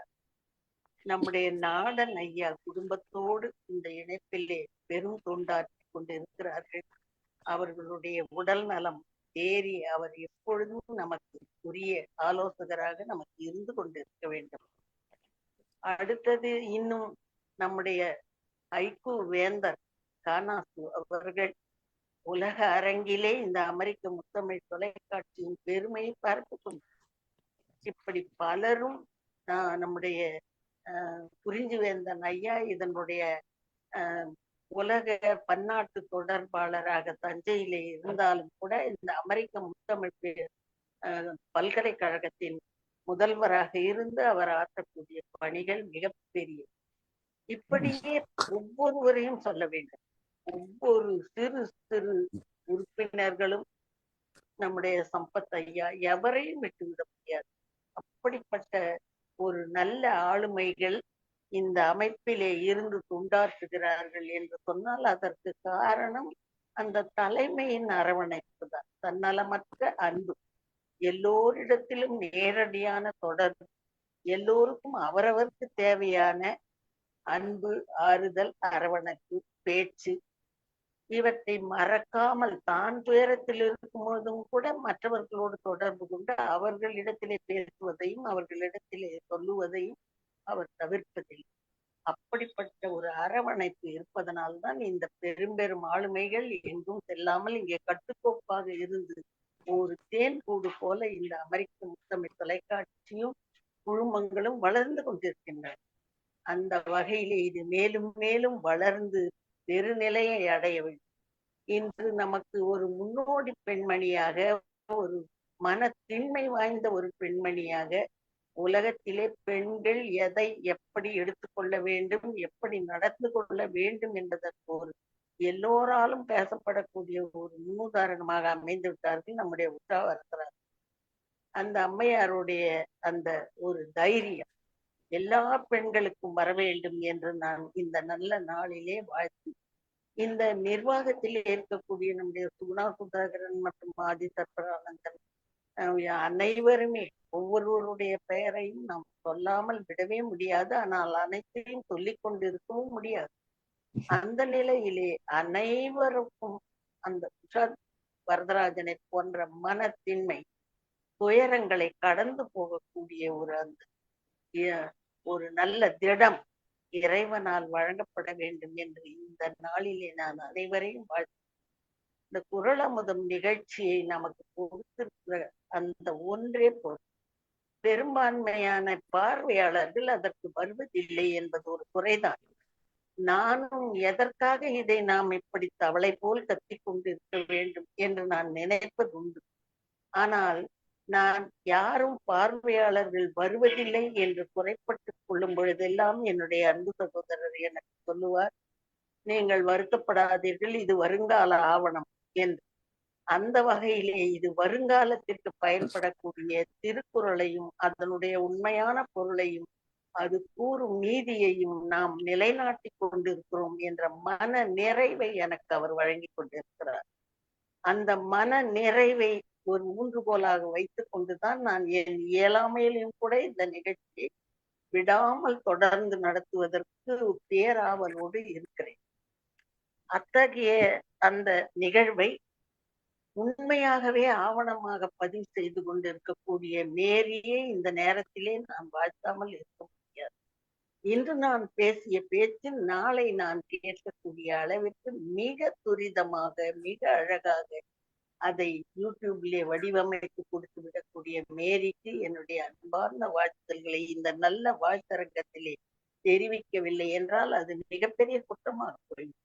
நம்முடைய நாடன் ஐயா குடும்பத்தோடு இந்த இணைப்பிலே பெரும் தொண்டாற்றி கொண்டு இருக்கிறார்கள். அவர்களுடைய உடல் நலம் தேறி அவர் எப்பொழுதும் நமக்கு உரிய ஆலோசகராக நமக்கு இருந்து கொண்டிருக்க வேண்டும். அடுத்தது இன்னும் நம்முடைய ஐக்கு வேந்தர் கானாசு அவர்கள் உலக அரங்கிலே இந்த அமெரிக்க முத்தமிழ் தொலைக்காட்சியின் பெருமையை பார்த்துக்கொண்டு இப்படி பலரும் நம்முடைய குறிஞ்சி வேந்தன் ஐயா இதனுடைய உலக பன்னாட்டு தொடர்பாளராக தஞ்சையிலே இருந்தாலும் கூட இந்த அமெரிக்க முத்தமிழ் பல்கலைக்கழகத்தின் முதல்வராக இருந்து அவர் ஆற்றக்கூடிய பணிகள் மிகப்பெரிய. இப்படியே ஒவ்வொருவரையும் சொல்ல வேண்டும். ஒவ்வொரு சிறு சிறு உறுப்பினர்களும் நம்முடைய சம்பத் ஐயா எவரையும் விட்டுவிட முடியாது. அப்படிப்பட்ட ஒரு நல்ல ஆளுமைகள் இந்த அமைப்பிலே இருந்து தொண்டாற்றுகிறார்கள் என்று சொன்னால் அதற்கு காரணம் அந்த தலைமையின் அரவணைப்பு தான், தன்னலமற்ற அன்பு. எல்லோரிடத்திலும் நேரடியான தொடர்பு, எல்லோருக்கும் அவரவருக்கு தேவையான அன்பு, ஆறுதல், அரவணைப்பு, பேச்சு இவற்றை மறக்காமல் தான் துயரத்தில் இருக்கும் பொழுதும் கூட மற்றவர்களோடு தொடர்பு கொண்டு அவர்களிடத்திலே பேசுவதையும் அவர்களிடத்திலே சொல்லுவதையும் அவர் தவிர்ப்பதில்லை. அப்படிப்பட்ட ஒரு அரவணைப்பு இருப்பதனால்தான் இந்த பெரும் ஆளுமைகள் எங்கும் செல்லாமல் இங்கே கட்டுக்கோப்பாக இருந்து ஒரு தேன் கூடு போல இந்த அமெரிக்க முத்தமிழ் தொலைக்காட்சியும் குழுமங்களும் வளர்ந்து கொண்டிருக்கின்றன. அந்த வகையிலே இது மேலும் மேலும் வளர்ந்து பெருநிலையை அடைய வேண்டும். இன்று நமக்கு ஒரு முன்னோடி பெண்மணியாக, ஒரு மனத்தின்மை வாய்ந்த ஒரு பெண்மணியாக உலகத்திலே பெண்கள் எதை எப்படி எடுத்துக்கொள்ள வேண்டும், எப்படி நடந்து கொள்ள வேண்டும் என்பதற்கு ஒரு எல்லோராலும் பேசப்படக்கூடிய ஒரு முன்னுதாரணமாக அமைந்து விட்டார்கள் நம்முடைய உஷா வரதராஜன். அந்த அம்மையாருடைய அந்த ஒரு தைரியம் எல்லா பெண்களுக்கும் வர வேண்டும் என்று நான் இந்த நல்ல நாளிலே வாழ்த்து. இந்த நிர்வாகத்தில் இருக்கக்கூடிய நம்முடைய சுகுணா சுதாகரன் மற்றும் ஆதி சர்பரானந்தன் அனைவருமே ஒவ்வொருவருடைய பெயரையும் நாம் சொல்லாமல் விடவே முடியாது. ஆனால் அனைத்தையும் சொல்லிக் கொண்டிருக்கவும் முடியாது. அந்த நிலையிலே அனைவருக்கும் அந்த உஷா வரதராஜனை போன்ற மனத்தின்மை துயரங்களை கடந்து போகக்கூடிய ஒரு நல்ல திடம் இறைவனால் வழங்கப்பட வேண்டும் என்று இந்த நாளிலே நான் அனைவரையும் வாழ்த்து. இந்த குரல் அமுதம் நிகழ்ச்சியை நமக்கு கொடுத்திருக்கிற அந்த ஒன்றே போதும். பெரும்பான்மையான பார்வையாளர்கள் அதற்கு வருவதில்லை என்பது ஒரு குறைதான். நானும் எதற்காக இதை நாம் இப்படி தவளை போல் கத்திக் கொண்டிருக்க வேண்டும் என்று நான் நினைப்பது உண்டு. ஆனால் நான் யாரும் பார்வையாளர்கள் வருவதில்லை என்று குறைப்பட்டுக் கொள்ளும் பொழுதெல்லாம் என்னுடைய அன்பு சகோதரர் எனக்கு சொல்லுவார், நீங்கள் வருத்தப்படாதீர்கள், இது வருங்கால ஆவணம் என்று. அந்த வகையிலே இது வருங்காலத்திற்கு பயன்படக்கூடிய திருக்குறளையும் அதனுடைய உண்மையான பொருளையும் அது கூறும் நீதியையும் நாம் நிலைநாட்டி கொண்டிருக்கிறோம் என்ற மன நிறைவை எனக்கு அவர் வழங்கி கொண்டிருக்கிறார். அந்த மன நிறைவை ஒரு ஊன்றுகோலாக வைத்துக் கொண்டுதான் நான் என் இயலாமையிலும் கூட இந்த நிகழ்ச்சியை விடாமல் தொடர்ந்து நடத்துவதற்கு பேராவலோடு இருக்கிறேன். அத்தகைய அந்த நிகழ்வை உண்மையாகவே ஆவணமாக பதிவு செய்து கொண்டிருக்கக்கூடிய மேரியே இந்த நேரத்திலே நான் வாழ்த்தாமல் இருக்க முடியாது. இன்று நான் பேசிய பேச்சில் நாளை நான் கேட்கக்கூடிய அளவிற்கு மிக துரிதமாக மிக அழகாக அதை யூடியூப்லே வடிவமைத்து கொடுத்து விடக்கூடிய மேரிக்கு என்னுடைய அன்பார்ந்த வாழ்த்துதல்களை இந்த நல்ல வாழ்த்தரங்கத்திலே தெரிவிக்கவில்லை என்றால் அது மிகப்பெரிய குற்றமாக போயும்.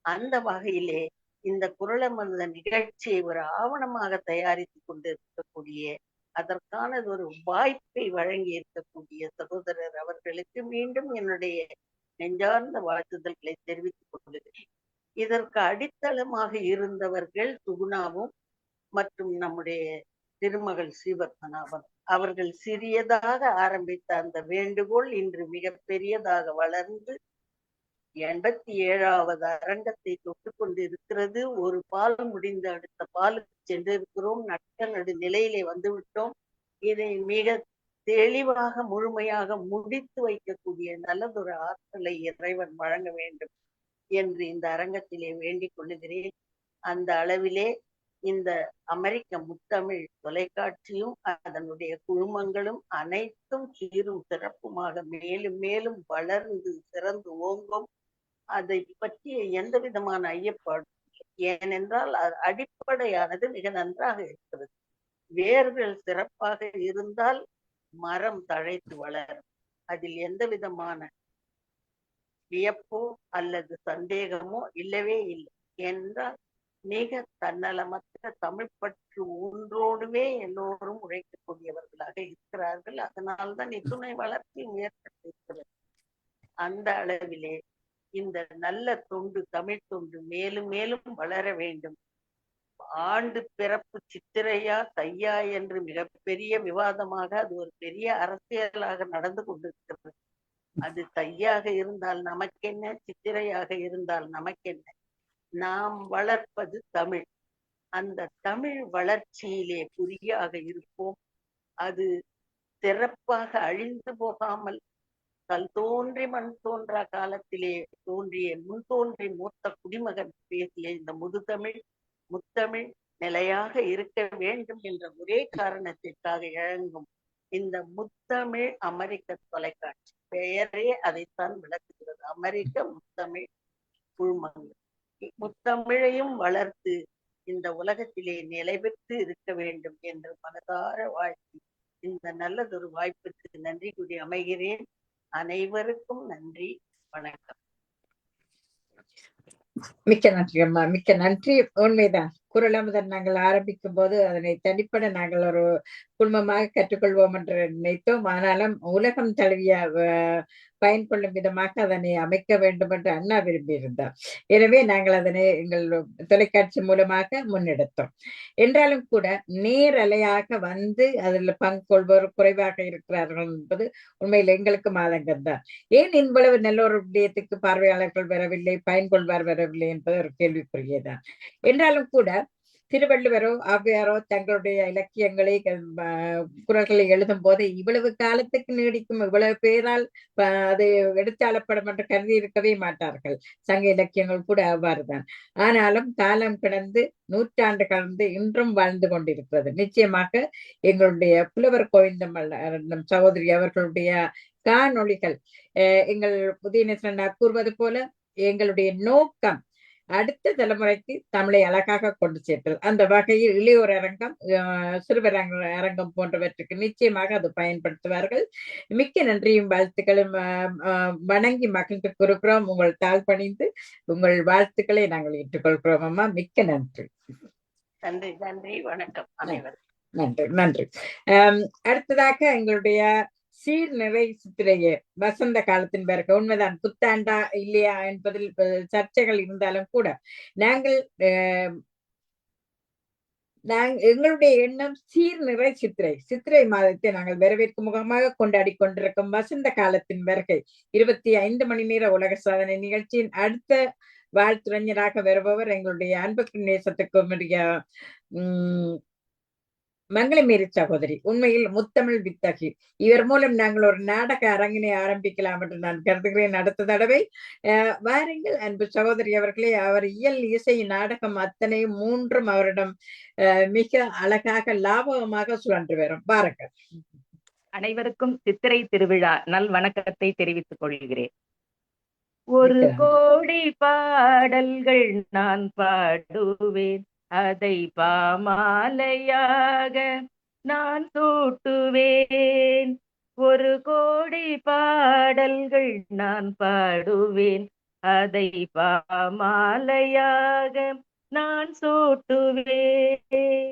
அந்த வகையிலே இந்த குரலமர்ந்த நிகழ்ச்சியை ஒரு ஆவணமாக தயாரித்து கொண்டிருக்கக்கூடிய அதற்கான ஒரு வாய்ப்பை வழங்கி இருக்கக்கூடிய சகோதரர் அவர்களுக்கு மீண்டும் என்னுடைய நெஞ்சார்ந்த வாழ்த்துதல்களை தெரிவித்துக் கொள்கிறேன். இதற்கு அடித்தளமாக இருந்தவர்கள் சுகுணாவும் மற்றும் நம்முடைய திருமகள் ஸ்ரீவர்த்தனாவும். அவர்கள் சிறியதாக ஆரம்பித்த அந்த வேண்டுகோள் இன்று மிக பெரியதாக வளர்ந்து 87வது அரங்கத்தை தொட்டு கொண்டு இருக்கிறது. ஒரு பால் முடிந்து அடுத்த பாலுக்கு சென்றிருக்கிறோம். நடு நிலையிலே வந்துவிட்டோம். இதை மிக தெளிவாக முழுமையாக முடித்து வைக்கக்கூடிய நல்லதொரு ஆற்றலை இறைவன் வழங்க வேண்டும் என்று இந்த அரங்கத்திலே வேண்டிக் கொள்ளுகிறேன். அந்த அளவிலே இந்த அமெரிக்க முத்தமிழ் தொலைக்காட்சியும் அதனுடைய குழுமங்களும் அனைத்தும் சீரும் சிறப்புமாக மேலும் மேலும் வளர்ந்து சிறந்து ஓங்கும். அதை பற்றிய எந்த விதமான ஐயப்பாடு, ஏனென்றால் அடிப்படையானது மிக நன்றாக இருக்கிறது. வேர்கள் சிறப்பாக இருந்தால் மரம் தழைத்து வளரும். அதில் எந்த விதமான வியப்போ அல்லது சந்தேகமோ இல்லவே இல்லை. என்றால் மிக தன்னலமற்ற தமிழ் பற்று ஒன்றோடுவே எல்லோரும் உழைக்கக்கூடியவர்களாக இருக்கிறார்கள். அதனால்தான் இத்துணை வளர்ச்சியும் ஏற்பட்டிருக்கிறது. அந்த அளவிலே இந்த நல்ல தொண்டு, தமிழ் தொண்டு மேலும் மேலும் வளர வேண்டும். ஆண்டு பிறப்பு சித்திரையா தையா என்று மிகப்பெரிய விவாதமாக அது ஒரு பெரிய அரசியலாக நடந்து கொண்டிருக்கிறது. அது தையாக இருந்தால் நமக்கென்ன, சித்திரையாக இருந்தால் நமக்கென்ன? நாம் வளர்ப்பது தமிழ். அந்த தமிழ் வளர்ச்சியிலே குறியாக இருப்போம். அது சிறப்பாக அழிந்து போகாமல் கல் தோன்றி மண் தோன்றா காலத்திலே தோன்றிய முன் தோன்றி மூத்த குடிமகன் பேசிய இந்த முத்தமிழ் நிலையாக இருக்க வேண்டும் என்ற ஒரே காரணத்திற்காக இழங்கும் இந்த முத்தமிழ் அமெரிக்க தொலைக்காட்சி பெயரே அதைத்தான் விளக்குகிறது. அமெரிக்க முத்தமிழ் குழுமங்கள் முத்தமிழையும் வளர்த்து இந்த உலகத்திலே நிலை பெற்று இருக்க வேண்டும் என்று மனதார வாழ்த்தி இந்த நல்லதொரு வாய்ப்புக்கு நன்றி கூறி அமைகிறேன். அனைவருக்கும் நன்றி, வணக்கம். மிக்க நன்றி அம்மா, மிக்க நன்றி. உண்மைதான், குரல் அமுதன் நாங்கள் ஆரம்பிக்கும் போது அதனை தனிப்பட நாங்கள் ஒரு குடும்பமாக கற்றுக்கொள்வோம் என்று நினைத்தோம். ஆனாலும் உலகம் தழுவிய பயன் கொள்ளும் விதமாக அதனை அமைக்க வேண்டும் என்று அண்ணா விரும்பியிருந்தார். எனவே நாங்கள் அதனை எங்கள் தொலைக்காட்சி மூலமாக முன்னெடுத்தோம். என்றாலும் கூட நேரலையாக வந்து அதில் பங்கு கொள்வோர் குறைவாக இருக்கிறார்கள் என்பது உண்மையில் எங்களுக்கு ஆதங்கம்தான். ஏன் இவ்வளவு நல்ல ஒரு விடயத்துக்கு பார்வையாளர்கள் வரவில்லை, பயன்கொள்வார் வரவில்லை என்பது ஒரு கேள்விக்குரியதான். என்றாலும் கூட திருவள்ளுவரோ ஔவையாரோ தங்களுடைய இலக்கியங்களை குரல்களை எழுதும் போது இவ்வளவு காலத்துக்கு நீடிக்கும், இவ்வளவு பேரால் அது எடுத்தாளப்படும் என்று கருதி இருக்கவே மாட்டார்கள். சங்க இலக்கியங்கள் கூட அவ்வாறுதான். ஆனாலும் காலம் கடந்து நூற்றாண்டு கடந்து இன்றும் வாழ்ந்து கொண்டிருக்கிறது. நிச்சயமாக எங்களுடைய புலவர் கோவிந்தம் சகோதரி அவர்களுடைய காணொளிகள் எங்கள் உதயநேசன் கூறுவது போல எங்களுடைய நோக்கம் அடுத்த தலைமுறைக்கு தமிழை அழகாக கொண்டு சேர்த்தல். அந்த வகையில் இளையோர் அரங்கம், சிறுவர் அரங்கம் போன்றவற்றுக்கு நிச்சயமாக அது பயன்படுத்துவார்கள். மிக்க நன்றியும் வாழ்த்துக்களும் வணங்கி மகிழ்ந்து கூறுகிறோம். உங்கள் தாழ் பணிந்து உங்கள் வாழ்த்துக்களை நாங்கள் ஏற்றுக்கொள்கிறோம் அம்மா. மிக்க நன்றி. நன்றி, நன்றி, வணக்கம் அனைவரும். நன்றி, நன்றி. அடுத்ததாக எங்களுடைய சீர்நிறை சித்திரையே வசந்த காலத்தின் பிறகு உண்மைதான், புத்தாண்டா இல்லையா என்பதில் சர்ச்சைகள் இருந்தாலும் கூட எங்களுடைய எண்ணம் சீர்நிறை சித்திரை மாதத்தை நாங்கள் வரவேற்கும் முகமாக கொண்டாடி கொண்டிருக்கும் வசந்த காலத்தின் வருகை 25 மணி நேர உலக சாதனை நிகழ்ச்சியின் அடுத்த வாழ்த்துறைஞராக வருபவர் எங்களுடைய அன்புக்கு நேசத்துக்கு மங்களமேரி சகோதரி. உண்மையில் முத்தமிழ் வித்தகி. இவர் மூலம் நாங்கள் ஒரு நாடக அரங்கினை ஆரம்பிக்கலாம் என்று நான் கருதுகிறேன். அடுத்த தடவை வாருங்கள் அன்பு சகோதரி அவர்களே. அவர் இயல், இசை, நாடகம் அத்தனையும் மூன்றும் அவரிடம் மிக அழகாக லாபகமாக சுழன்று வரும். பாருங்கள். அனைவருக்கும் சித்திரை திருவிழா நல் வணக்கத்தை தெரிவித்துக் கொள்கிறேன். ஒரு கோடி பாடல்கள் நான் பாடுவேன், அதை பாமாலையாக நான் சூட்டுவேன். ஒரு கோடி பாடல்கள் நான் பாடுவேன், அதை பாமாலையாக நான் சூட்டுவேன்.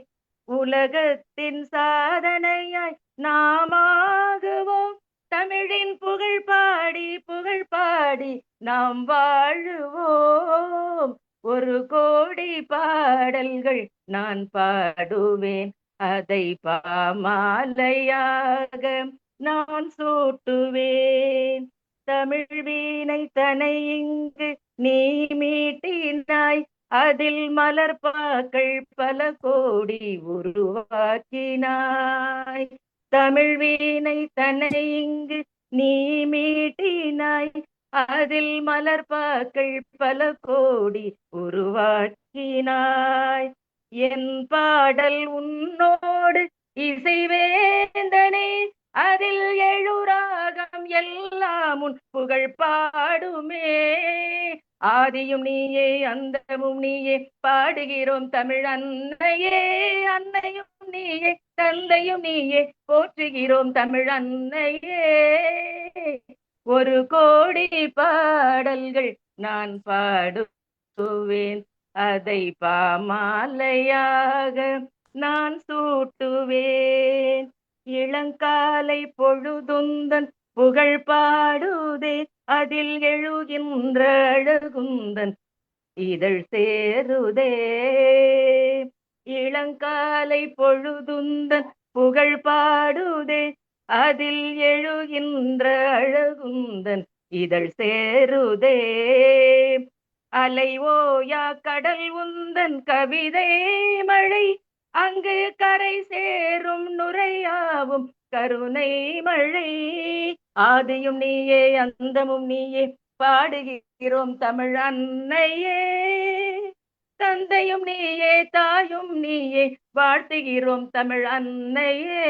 உலகத்தின் சாதனையாய் நாமாகுவோம், தமிழின் புகழ் பாடி நாம் வாழுவோம். ஒரு கோடி பாடல்கள் நான் பாடுவேன், அதை பாமாலையாக நான் சூட்டுவேன். தமிழ் வீணை தனை இங்கு நீ மீட்டினாய், அதில் மலர்பாக்கள் பல கோடி உருவாக்கினாய். தமிழ் வீணை தன்னை இங்கு நீ மீட்டினாய், அதில் மலர்பாக்கள் பல கோடி உருவாக்கினாய். என் பாடல் உன்னோடு இசைவேந்தனே, அதில் எழுராகம் எல்லாம் உன் புகழ் பாடுமே. ஆதியும் நீயே அந்தமும் நீயே, பாடுகிறோம் தமிழ் அன்னையே. அன்னையும் நீயே தந்தையும் நீயே, போற்றுகிறோம் தமிழ் அன்னையே. ஒரு கோடி பாடல்கள் நான் பாடுவேன், அதை பாமாலையாக நான் சூட்டுவேன். இளங்காலை பொழுதுந்தன் புகழ் பாடுதே, அதில் எழுகின்ற அழகுந்தன் இதழ் சேருதே. இளங்காலை பொழுதுந்தன் புகழ் பாடுதே, அதில் எழுகின்ற அழகுந்தன் இதழ் சேருதே. அலை ஓயா கடல் உந்தன் கவிதை மழை, அங்கு கரை சேரும் நுரையாவும் கருணை மழை. ஆதியும் நீயே அந்தமும் நீயே பாடுகிறோம் தமிழ் அன்னையே, தந்தையும் நீயே தாயும் நீயே வாழ்த்துகிறோம் தமிழ் அன்னையே.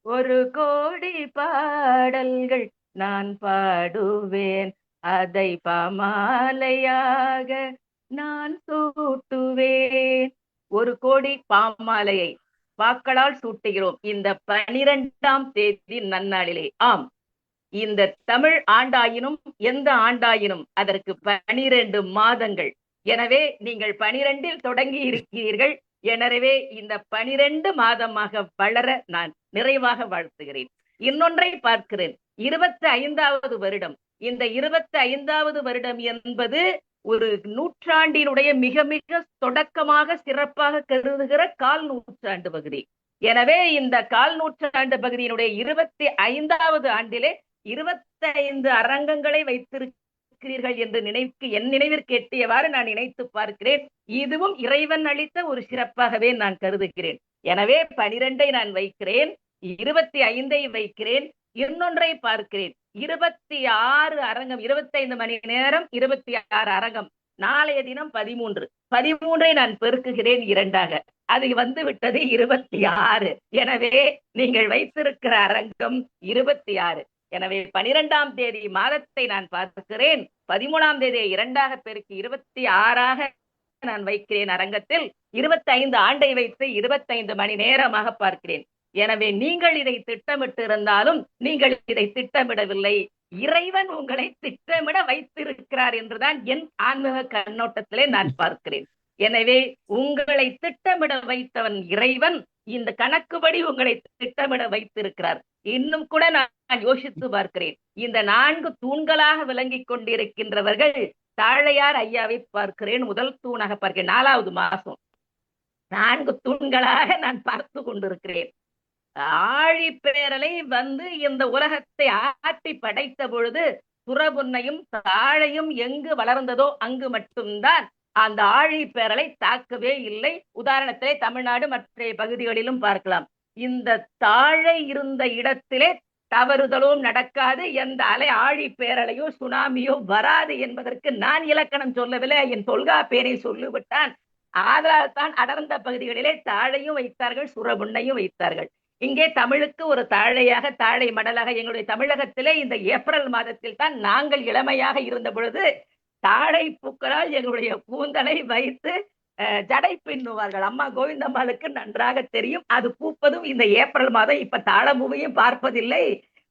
ஒரு கோடி பாடல்கள் நான் பாடுவேன், அதை பாமாலையாக நான் சூட்டுவேன். ஒரு கோடி பாமாலையை வாக்களால் சூட்டுகிறோம் இந்த 12ஆம் தேதி நன்னாளிலே. ஆம், இந்த தமிழ் ஆண்டாயினும் எந்த ஆண்டாயினும் அதற்கு 12 மாதங்கள். எனவே நீங்கள் 12இல் தொடங்கி இருக்கிறீர்கள். எனவே இந்த 12 மாதமாக வளர நான் நிறைவாக வாழ்த்துகிறேன். இன்னொன்றை பார்க்கிறேன், 25வது வருடம். இந்த 25வது வருடம் என்பது ஒரு நூற்றாண்டினுடைய மிக மிக தொடக்கமாக சிறப்பாக கருதுகிற கால் நூற்றாண்டு பகுதி. எனவே இந்த கால் நூற்றாண்டு பகுதியினுடைய 25வது ஆண்டிலே 25 அரங்கங்களை வைத்திருக்கிறீர்கள் என்று என் நினைவிற்கு எட்டியவாறு நான் நினைத்து பார்க்கிறேன். இதுவும் இறைவன் அளித்த ஒரு சிறப்பாகவே நான் கருதுகிறேன். எனவே 12ஐ நான் வைக்கிறேன், 25ஐ வைக்கிறேன். இன்னொன்றை பார்க்கிறேன், 26 அரங்கம், 25 மணி நேரம், 26 அரங்கம். நாளைய தினம் 13ஐ நான் பெருக்குகிறேன் 2ஆக, அது வந்து விட்டது 26. எனவே நீங்கள் வைத்திருக்கிற அரங்கம் 26. எனவே 12ஆம் தேதி மாதத்தை நான் பார்க்கிறேன், 13ஆம் தேதியை 2ஆக பெருக்கி 26ஆக நான் வைக்கிறேன் அரங்கத்தில். 25 ஆண்டை வைத்து 25 மணி நேரமாக பார்க்கிறேன். எனவே நீங்கள் இதை திட்டமிட்டு இருந்தாலும் நீங்கள் இதை திட்டமிடவில்லை, இறைவன் உங்களை திட்டமிட வைத்திருக்கிறார் என்றுதான் என் ஆன்மீக கண்ணோட்டத்திலே நான் பார்க்கிறேன். எனவே உங்களை திட்டமிட வைத்தவன் இறைவன், இந்த கணக்குப்படி உங்களை திட்டமிட வைத்திருக்கிறார். இன்னும் கூட நான் யோசித்து பார்க்கிறேன், இந்த 4 தூண்களாக விளங்கி கொண்டிருக்கின்றவர்கள் தாழையார் ஐயாவை பார்க்கிறேன், முதல் தூணாக பார்க்கிறேன். 4வது மாசம் 4 தூண்களாக நான் பார்த்து கொண்டிருக்கிறேன். ஆழிப்பேரலை வந்து இந்த உலகத்தை ஆட்டி படைத்த பொழுது சுரபுன்னையும் தாழையும் எங்கு வளர்ந்ததோ அங்கு மட்டும்தான் அந்த ஆழிப்பேரலை தாக்கவே இல்லை. உதாரணத்திலே தமிழ்நாடு மற்ற பகுதிகளிலும் பார்க்கலாம். இந்த தாழை இருந்த இடத்திலே தவறுதலும் நடக்காது, எந்த அலை ஆழிப்பேரலையோ சுனாமியோ வராது என்பதற்கு நான் இலக்கணம் சொல்லவில்லை, என் தொல்காப்பியனை சொல்லிவிட்டான். ஆதலால் தான் அடர்ந்த பகுதிகளிலே தாழையும் வைத்தார்கள், சுரபுன்னையும் வைத்தார்கள். இங்கே தமிழுக்கு ஒரு தாழையாக, தாழை மடலாக எங்களுடைய தமிழகத்திலே இந்த ஏப்ரல் மாதத்தில் தான் நாங்கள் இளமையாக இருந்த பொழுது தாழை பூக்களால் எங்களுடைய கூந்தலை வைத்து ஜடை பின்னுவார்கள். அம்மா கோவிந்தம்மாளுக்கு நன்றாக தெரியும், அது பூப்பதும் இந்த ஏப்ரல் மாதம். இப்ப தாழம்பூவையும் பார்ப்பதில்லை,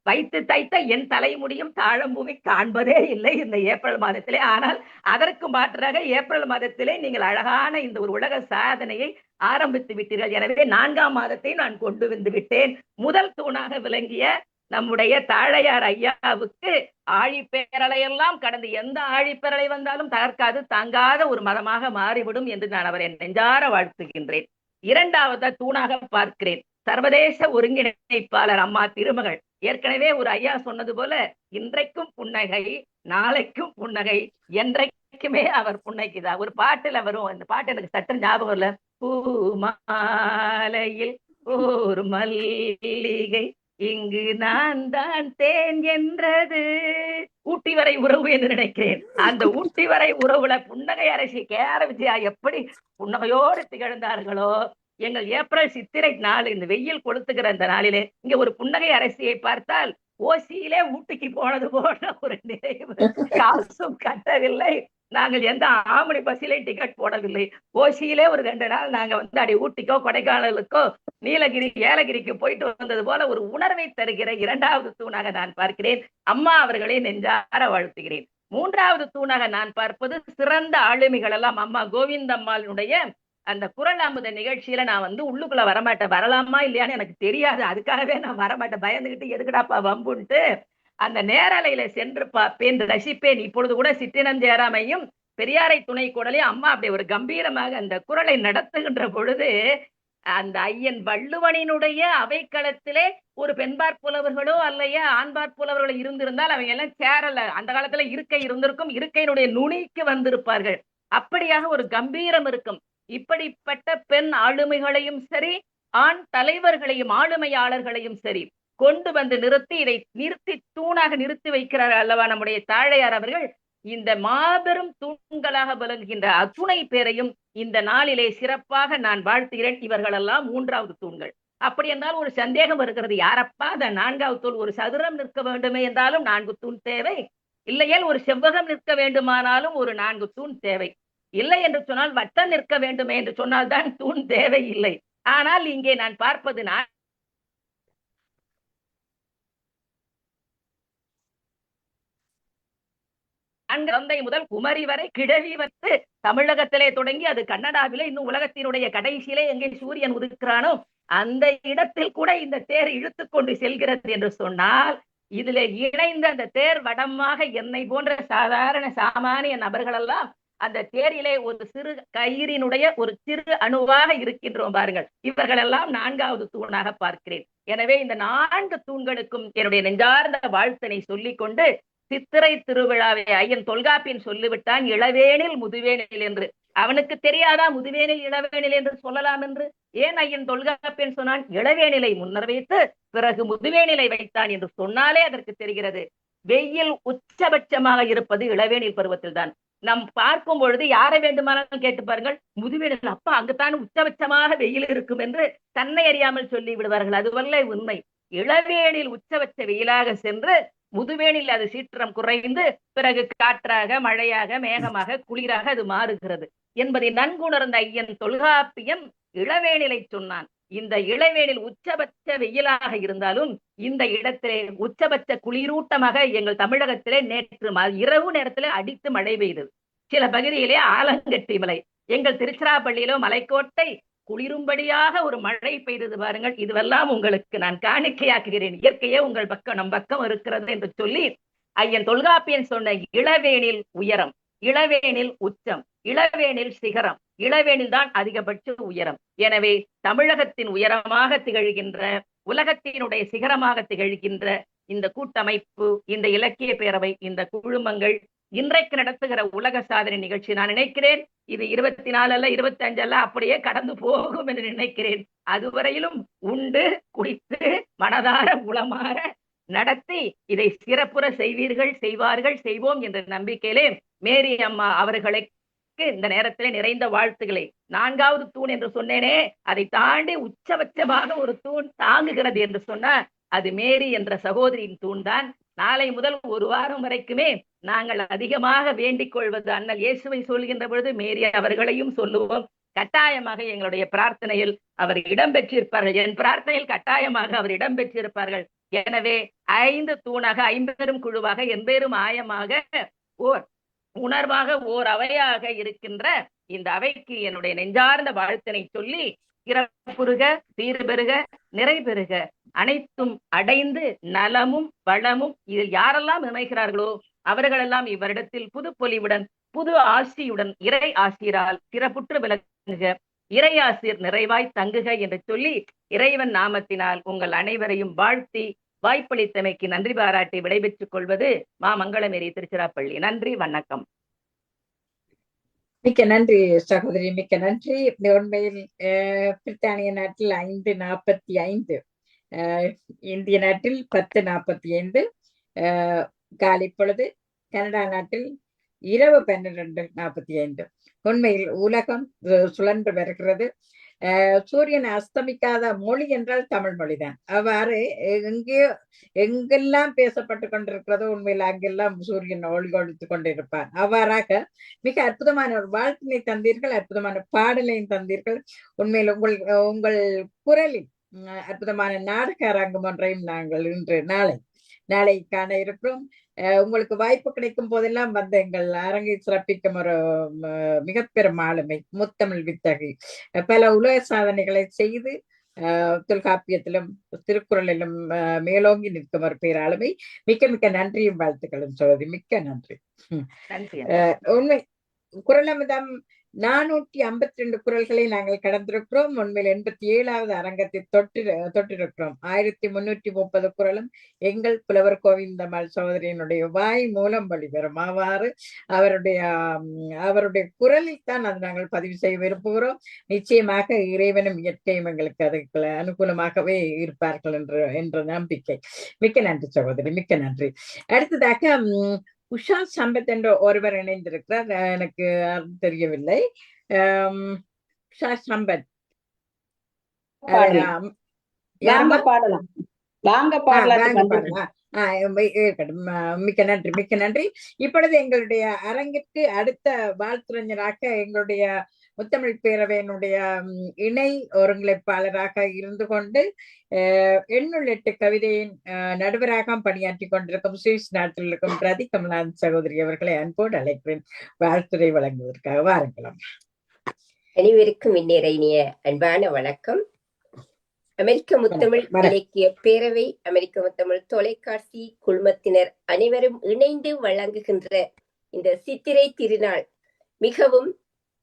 வைத்து தைத்த என் தலைமுடியும் தாழம்பூவை காண்பதே இல்லை இந்த ஏப்ரல் மாதத்திலே. ஆனால் அதற்கு மாற்றாக ஏப்ரல் மாதத்திலே நீங்கள் அழகான இந்த ஒரு உலக சாதனையை ஆரம்பித்து விட்டீர்கள். எனவே 4ஆம் மாதத்தை நான் கொண்டு வந்து விட்டேன். முதல் தூணாக விளங்கிய நம்முடைய தாழையார் ஐயாவுக்கு ஆழிப்பேரலை எல்லாம் கடந்து எந்த ஆழிப்பேரலை வந்தாலும் தகர்க்காது, தாங்காத ஒரு மதமாக மாறிவிடும் என்று நான் அவரை நெஞ்சார வாழ்த்துகின்றேன். 2வது தூணாக பார்க்கிறேன் சர்வதேச ஒருங்கிணைப்பாளர் அம்மா திருமகள். ஏற்கனவே ஒரு ஐயா சொன்னது போல, இன்றைக்கும் புன்னகை, நாளைக்கும் புன்னகை, என்றைக்குமே அவர் புன்னகைதான். ஒரு பாட்டுல வரும், அந்த பாட்டு எனக்கு சட்டம் ஞாபகம் இல்ல, பூமாலையில் ஒரு மல்லிகை இங்கு நான் தான் தேன் என்றது. ஊட்டி வரை உறவு என்று நினைக்கிறேன். அந்த ஊட்டி வரை உறவுல புன்னகை அரசி கேஆர் விஜயா எப்படி புன்னகையோடு திகழ்ந்தார்களோ, எங்கள் ஏப்ரல் சித்திரை நாள் இந்த வெயில் கொளுத்துகிற அந்த நாளிலே இங்க ஒரு புன்னகை அரசியை பார்த்தால் ஓசியிலே ஊட்டிக்கு போனது போல ஒரு நினைவு. காசும் கட்டவில்லை, நாங்கள் எந்த ஆமணி பஸ்ஸிலே டிக்கெட் போடவில்லை, ஓசியிலே ஒரு 2 நாள் நாங்க வந்து அடி ஊட்டிக்கோ கொடைக்கானலுக்கோ நீலகிரி ஏலகிரிக்கு போயிட்டு வந்தது போல ஒரு உணர்வை தருகிற 2வது தூணாக நான் பார்க்கிறேன். அம்மா அவர்களை நெஞ்சார வாழ்த்துகிறேன். 3வது தூணாக நான் பார்ப்பது சிறந்த ஆளுமைகள் எல்லாம் அம்மா கோவிந்தம்மாளுடைய அந்த குரல் அமுத நிகழ்ச்சியில நான் வந்து உள்ளுக்குள்ள வரமாட்டேன், வரலாமா இல்லையான்னு எனக்கு தெரியாது, அதுக்காகவே நான் வரமாட்டேன், பயந்துகிட்டு எதுக்குடாப்பா வம்புன்ட்டு அந்த நேரலையில சென்று பார்ப்பேன், ரசிப்பேன். இப்பொழுது கூட சிற்றினம் ஜெயராமையும் பெரியாரை துணை கூடலே அம்மா அப்படி ஒரு கம்பீரமாக அந்த குரலை நடத்துகின்ற பொழுது அந்த ஐயன் வள்ளுவனினுடைய அவைக்களத்திலே ஒரு பெண்பாற் புலவர்களோ அல்லைய ஆண்பாற் புலவர்களோ இருந்திருந்தால் அவங்க எல்லாம் சேரல. அந்த காலத்துல இருக்கை இருந்திருக்கும், இருக்கையினுடைய நுனிக்கு வந்திருப்பார்கள். அப்படியாக ஒரு கம்பீரம் இருக்கும். இப்படிப்பட்ட பெண் ஆளுமைகளையும் சரி, ஆண் தலைவர்களையும் ஆளுமையாளர்களையும் சரி கொண்டு வந்து நிறுத்தி, இதை நிறுத்தி தூணாக நிறுத்தி வைக்கிறார் அல்லவா நம்முடைய தாழையார் அவர்கள். இந்த மாபெரும் தூண்களாக விளங்குகின்ற அத்துணை பேரையும் இந்த நாளிலே சிறப்பாக நான் வாழ்த்துகிறேன். இவர்களெல்லாம் 3வது தூண்கள். அப்படி என்றால் ஒரு சந்தேகம் வருகிறது, யாரப்பா அந்த 4வது தூண்? ஒரு சதுரம் நிற்க வேண்டுமே என்றாலும் 4 தூண் தேவை, இல்லையேல் ஒரு செவ்வகம் நிற்க வேண்டுமானாலும் ஒரு 4 தூண் தேவை, இல்லை என்று சொன்னால் வட்டம் நிற்க வேண்டுமே என்று சொன்னால் தான் தூண் தேவை இல்லை. ஆனால் இங்கே நான் பார்ப்பது தந்தை முதல் குமரி வரை கிழவி வந்து தமிழகத்திலே தொடங்கி அது கன்னடாவிலே இன்னும் உலகத்தினுடைய கடைசியிலே எங்கே சூரியன் உதிக்கிறானோ அந்த இடத்தில் கூட இந்த தேர் இழுத்து கொண்டு செல்கிறது என்று சொன்னால், இதிலே இணைந்த அந்த தேர் வடமாக என்னை போன்ற சாதாரண சாமானிய நபர்களெல்லாம் அந்த தேரிலே ஒரு சிறு கயிறினுடைய ஒரு சிறு அணுவாக இருக்கின்றோம் பாருங்கள். இவர்கள் எல்லாம் 4வது தூணாக பார்க்கிறேன். எனவே இந்த 4 தூண்களுக்கும் என்னுடைய நெஞ்சார்ந்த வாழ்த்தினை சொல்லிக் கொண்டு, சித்திரை திருவிழாவை ஐயன் தொல்காப்பியன் சொல்லிவிட்டான் இளவேனில் முதுவேனில் என்று. அவனுக்கு தெரியாதா முதுவேனில் இளவேனில் என்று சொல்லலாம் என்று? ஏன் ஐயன் தொல்காப்பியன் சொன்னான்? இளவேனிலை முன்னர் வைத்து பிறகு முதுவேனிலை வைத்தான் என்று சொன்னாலே அதற்கு தெரிகிறது. வெயில் உச்சபட்சமாக இருப்பது இளவேனில் பருவத்தில் தான். நாம் பார்க்கும் பொழுது யாரை வேண்டுமானாலும் கேட்டு பாருங்கள், முதுவேனில் அப்பா அங்குத்தான் உச்சபட்சமாக வெயில் இருக்கும் என்று தன்னை அறியாமல் சொல்லி விடுவார்கள். அதுவல்ல உண்மை. இளவேனில் உச்சபட்ச வெயிலாக சென்று முதுவேனில் அது சீற்றம் குறைந்து பிறகு காற்றாக, மழையாக, மேகமாக, குளிராக அது மாறுகிறது என்பதை நன்குணர்ந்த ஐயன் தொல்காப்பியன் இளவேனிலை சொன்னான். இந்த இளவேனில் உச்சபட்ச வெயிலாக இருந்தாலும் இந்த இடத்திலே உச்சபட்ச குளிரூட்டமாக எங்கள் தமிழகத்திலே நேற்று இரவு நேரத்திலே அடித்து மழை பெய்தது. சில பகுதியிலே ஆலங்கட்டி மலை, எங்கள் திருச்சிராப்பள்ளியிலோ மலைக்கோட்டை குளிரும்படியாக ஒரு மழை பெய்தது பாருங்கள். இதுவெல்லாம் உங்களுக்கு நான் காணிக்கையாக்குகிறேன். இயற்கையே உங்கள் பக்கம் நம் பக்கம் இருக்கிறது என்று சொல்லி ஐயன் தொல்காப்பியன் சொன்ன இளவேனில் உயரம், இளவேனில் உச்சம், இளவேனில் சிகரம், இளவேனில் தான் அதிகபட்ச உயரம். எனவே தமிழகத்தின் உயரமாக திகழ்கின்ற, உலகத்தினுடைய சிகரமாக திகழ்கின்ற இந்த கூட்டமைப்பு, இந்த இலக்கிய பேரவை, இந்த குழுமங்கள் இன்றைக்கு நடத்துகிற உலக சாதனை நிகழ்ச்சி, நான் நினைக்கிறேன் இது 24 அல்ல 25 அல்ல, அப்படியே கடந்து போகும் என்று நினைக்கிறேன். அதுவரையிலும் உண்டு குடித்து மனதார உளமாற நடத்தி இதை சிறப்புற செய்வீர்கள், செய்வார்கள், செய்வோம் என்ற நம்பிக்கையிலே மேரி அம்மா அவர்களுக்கு இந்த நேரத்திலே நிறைந்த வாழ்த்துக்களை. 4வது தூண் என்று சொன்னேனே, அதை தாண்டி உச்சபட்சமாக ஒரு தூண் தாங்குகிறது என்று சொன்னா அது மேரி என்ற சகோதரியின் தூண் தான். நாளை முதல் ஒரு வாரம் வரைக்குமே நாங்கள் அதிகமாக வேண்டிக் கொள்வது, அண்ணல் இயேசுவை சொல்கின்ற பொழுது மேரி அவர்களையும் சொல்லுவோம். கட்டாயமாக எங்களுடைய பிரார்த்தனையில் அவர் இடம்பெற்றிருப்பார்கள். என் பிரார்த்தனையில் கட்டாயமாக அவர் இடம்பெற்றிருப்பார்கள். எனவே 5 தூணாக, 50 குழுவாக, என்பேரும் ஆயமாக, ஓர் உணர்வாக, ஓர் அவையாக இருக்கின்ற இந்த அவைக்கு என்னுடைய நெஞ்சார்ந்த வாழ்த்தினை சொல்லி, சிறப்புறுக, சீர்பெறுக, நிறைபெறுக, அனைத்தும் அடைந்து நலமும் வளமும் இதில் யாரெல்லாம் இணைகிறார்களோ அவர்களெல்லாம் இவ்வரிடத்தில் புது பொலிவுடன், புது ஆசியுடன், இறை ஆசிரால் சிறப்புற்று விளங்குக, இறை ஆசிர் நிறைவாய் தங்குக என்று சொல்லி இறைவன் நாமத்தினால் உங்கள் அனைவரையும் வாழ்த்தி வாய்ப்பளித்தமைக்கு நன்றி பாராட்டி விடைபெற்றுக் கொள்வது மாமங்களமேரி திருச்சிராப்பள்ளி. நன்றி, வணக்கம். மிக்க நன்றி சகோதரி, மிக்க நன்றி. உண்மையில் பிரித்தானிய நாட்டில் 5:45, இந்திய நாட்டில் 10:45 காலை பொழுது, கனடா நாட்டில் இரவு 12:45. உண்மையில் உலகம் சுழன்று வருகிறது. சூரியன் அஸ்தமிக்காத மொழி என்றால் தமிழ் மொழிதான். அவ்வாறு எங்கெல்லாம் பேசப்பட்டு கொண்டிருக்கிறதோ உண்மையில் அங்கெல்லாம் சூரியன் ஒளி கொடுத்து கொண்டிருப்பார். அவ்வாறாக மிக அற்புதமான ஒரு வாழ்த்தினை தந்தீர்கள், அற்புதமான பாடலையும் தந்தீர்கள். உண்மையில் உங்கள் குரலில் அற்புதமான நாடக அரங்கம் ஒன்றையும் நாங்கள் இன்று நாளை காண இருக்கிறோம். உங்களுக்கு வாய்ப்பு கிடைக்கும் போதெல்லாம் வந்து எங்கள் அரங்கை சிறப்பிக்கும் ஒரு மிகப்பெரும் ஆளுமை, முத்தமிழ் வித்தகி, பல உலக சாதனைகளை செய்து தொல்காப்பியத்திலும் திருக்குறளிலும் மேலோங்கி நிற்கும் ஒரு பேராளுமை. மிக்க மிக்க நன்றியும் வாழ்த்துக்களும் சோதி. மிக்க நன்றி. உண்மை குரலமிதம் 452 குரல்களை நாங்கள் கடந்திருக்கிறோம். உண்மையில் 87வது அரங்கத்தை தொட்டிருக்கிறோம். 1330 குரலும் எங்கள் புலவர் கோவிந்தம்மாள் சகோதரியினுடைய வாய் மூலம் வெளிவரும். அவ்வாறு அவருடைய குரலில் தான் அது நாங்கள் பதிவு செய்ய விரும்புகிறோம். நிச்சயமாக இறைவனும் இயற்கையும் எங்களுக்கு அதுக்கு அனுகூலமாகவே இருப்பார்கள் என்ற நம்பிக்கை. மிக்க நன்றி சகோதரி, மிக்க நன்றி. அடுத்ததாக உஷா சம்பத் என்ற ஒருவர் இணைந்திருக்கிறார். எனக்கு தெரியவில்லை. உஷா சம்பத் மிக்க நன்றி, மிக்க நன்றி. இப்பொழுது எங்களுடைய அரங்கிற்கு அடுத்த வாழ்த்துரைஞராக எங்களுடைய முத்தமிழ் பேரவையினுடைய இணை ஒருங்கிணைப்பாளராக இருந்து கொண்டு 808 கவிதையின் நடுவராக பணியாற்றி கொண்டிருக்கும் சுவிஸ் நாட்டில் இருக்கும் பிரதி கமலான் சகோதரி அவர்களை அன்போடு அழைக்கிறேன் வாழ்த்துரை வழங்குவதற்காக. வாருங்களாம். அனைவருக்கும் இந்நேர அன்பான வணக்கம். அமெரிக்க முத்தமிழ் இலக்கிய பேரவை, அமெரிக்க முத்தமிழ் தொலைக்காட்சி குழுமத்தினர் அனைவரும் இணைந்து வழங்குகின்ற இந்த சித்திரை திருநாள் மிகவும்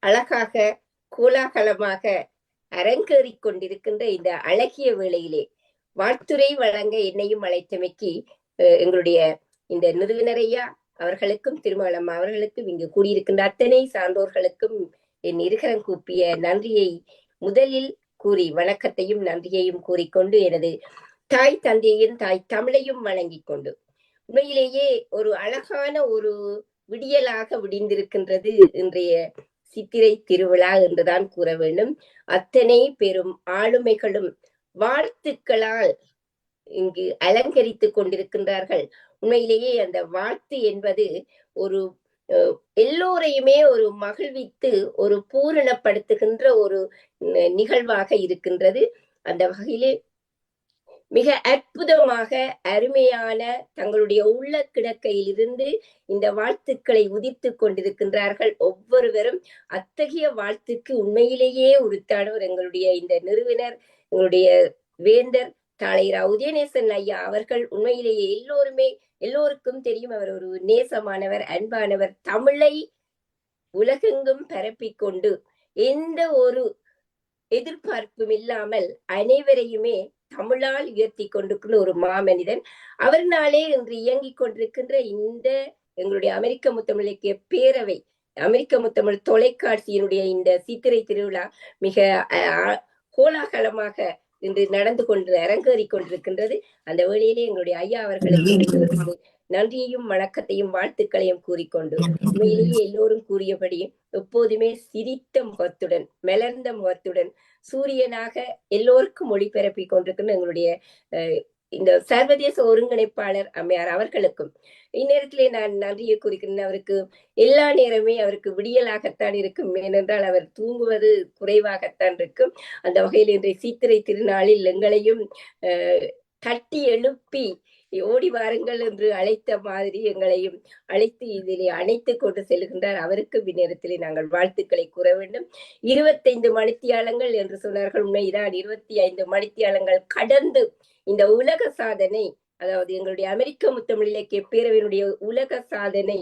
அழகாக கோலாகலமாக அரங்கேறிக் கொண்டிருக்கின்ற இந்த அழகிய வேளையிலே வாழ்த்துரை வழங்க என்னையும் அழைத்தமைக்கு எங்களுடைய இந்த நிறுவனரையா அவர்களுக்கும் திருமணம் அவர்களுக்கும் இங்கு கூடியிருக்கின்ற அத்தனை சான்றோர்களுக்கும் என் இருகரம் கூப்பிய நன்றியை முதலில் கூறி வணக்கத்தையும் நன்றியையும் கூறிக்கொண்டு எனது தாய் தந்தையும் தாய் தமிழையும் வணங்கிக் கொண்டு உண்மையிலேயே ஒரு அழகான ஒரு விடியலாக விடிந்திருக்கின்றது இன்றைய சித்திரை திருவிழா என்றுதான் கூற வேண்டும். அத்தனை பெரும் ஆளுமைகளும் வாழ்த்துக்களால் இங்கு அலங்கரித்துக் கொண்டிருக்கின்றார்கள். உண்மையிலேயே அந்த வாழ்த்து என்பது ஒரு எல்லோரையுமே ஒரு மகிழ்வித்து ஒரு பூரணப்படுத்துகின்ற ஒரு நிகழ்வாக இருக்கின்றது. அந்த வகையிலே மிக அற்புதமாக அருமையான தங்களுடைய உள்ள கிடக்கையிலிருந்து இந்த வாழ்த்துக்களை உதித்து கொண்டிருக்கின்றார்கள் ஒவ்வொருவரும். அத்தகைய வாழ்த்துக்கு உண்மையிலேயே உரித்தானவர் எங்களுடைய இந்த நிறுவனர், எங்களுடைய வேந்தர் தாளைரா உதயநேசன் ஐயா அவர்கள். உண்மையிலேயே எல்லோருக்கும் தெரியும், அவர் ஒரு நேசமானவர், அன்பானவர். தமிழை உலகெங்கும் பரப்பிக்கொண்டு எந்த ஒரு எதிர்பார்ப்பும் இல்லாமல் அனைவரையுமே தமிழால் உயர்த்தி கொண்டிருக்கின்ற ஒரு மாமனிதன். அவர்னாலே இன்று இயங்கிக் கொண்டிருக்கின்ற இந்த எங்களுடைய அமெரிக்க முத்தமிழ் இலக்கிய பேரவை, அமெரிக்க முத்தமிழ் தொலைக்காட்சியினுடைய இந்த சித்திரை திருவிழா மிக கோலாகலமாக இன்று நடந்து கொண்டு அரங்கேறி கொண்டிருக்கின்றது. அந்த வேளையிலே எங்களுடைய ஐயா அவர்களுக்கு நன்றியையும் வணக்கத்தையும் வாழ்த்துக்களையும் கூறிக்கொண்டு உண்மையிலேயே எல்லோரும் கூறியபடி எப்போதுமே சிரித்த முகத்துடன் மலர்ந்த முகத்துடன் சூரியனாக எல்லோருக்கும் ஒளிபரப்பி கொண்டிருக்கின்ற எங்களுடைய இந்த சர்வதேச ஒருங்கிணைப்பாளர் அம்மையார் அவர்களுக்கும் இந்நேரத்திலே நான் நன்றியை கூறுகிறேன். அவருக்கு எல்லா நேரமே அவருக்கு விடியலாகத்தான் இருக்கும், ஏனென்றால் அவர் தூங்குவது குறைவாகத்தான் இருக்கும். அந்த வகையில் இன்றைய சித்திரை திருநாளில் எங்களையும் தட்டி எழுப்பி ஓடி வாருங்கள் என்று அழைத்த மாதிரி எங்களையும் அழைத்து இதிலே அணைத்து கொண்டு செல்கின்றார். அவருக்கு இந்நேரத்திலே நாங்கள் வாழ்த்துக்களை கூற வேண்டும். 25 மணித்தியாலங்கள் என்று சொன்னார்கள். உண்மைதான், 25 மணித்தியாலங்கள் கடந்து இந்த உலக சாதனை, அதாவது எங்களுடைய அமெரிக்க முத்தமிழ் இலக்கிய பேரவையினுடைய உலக சாதனை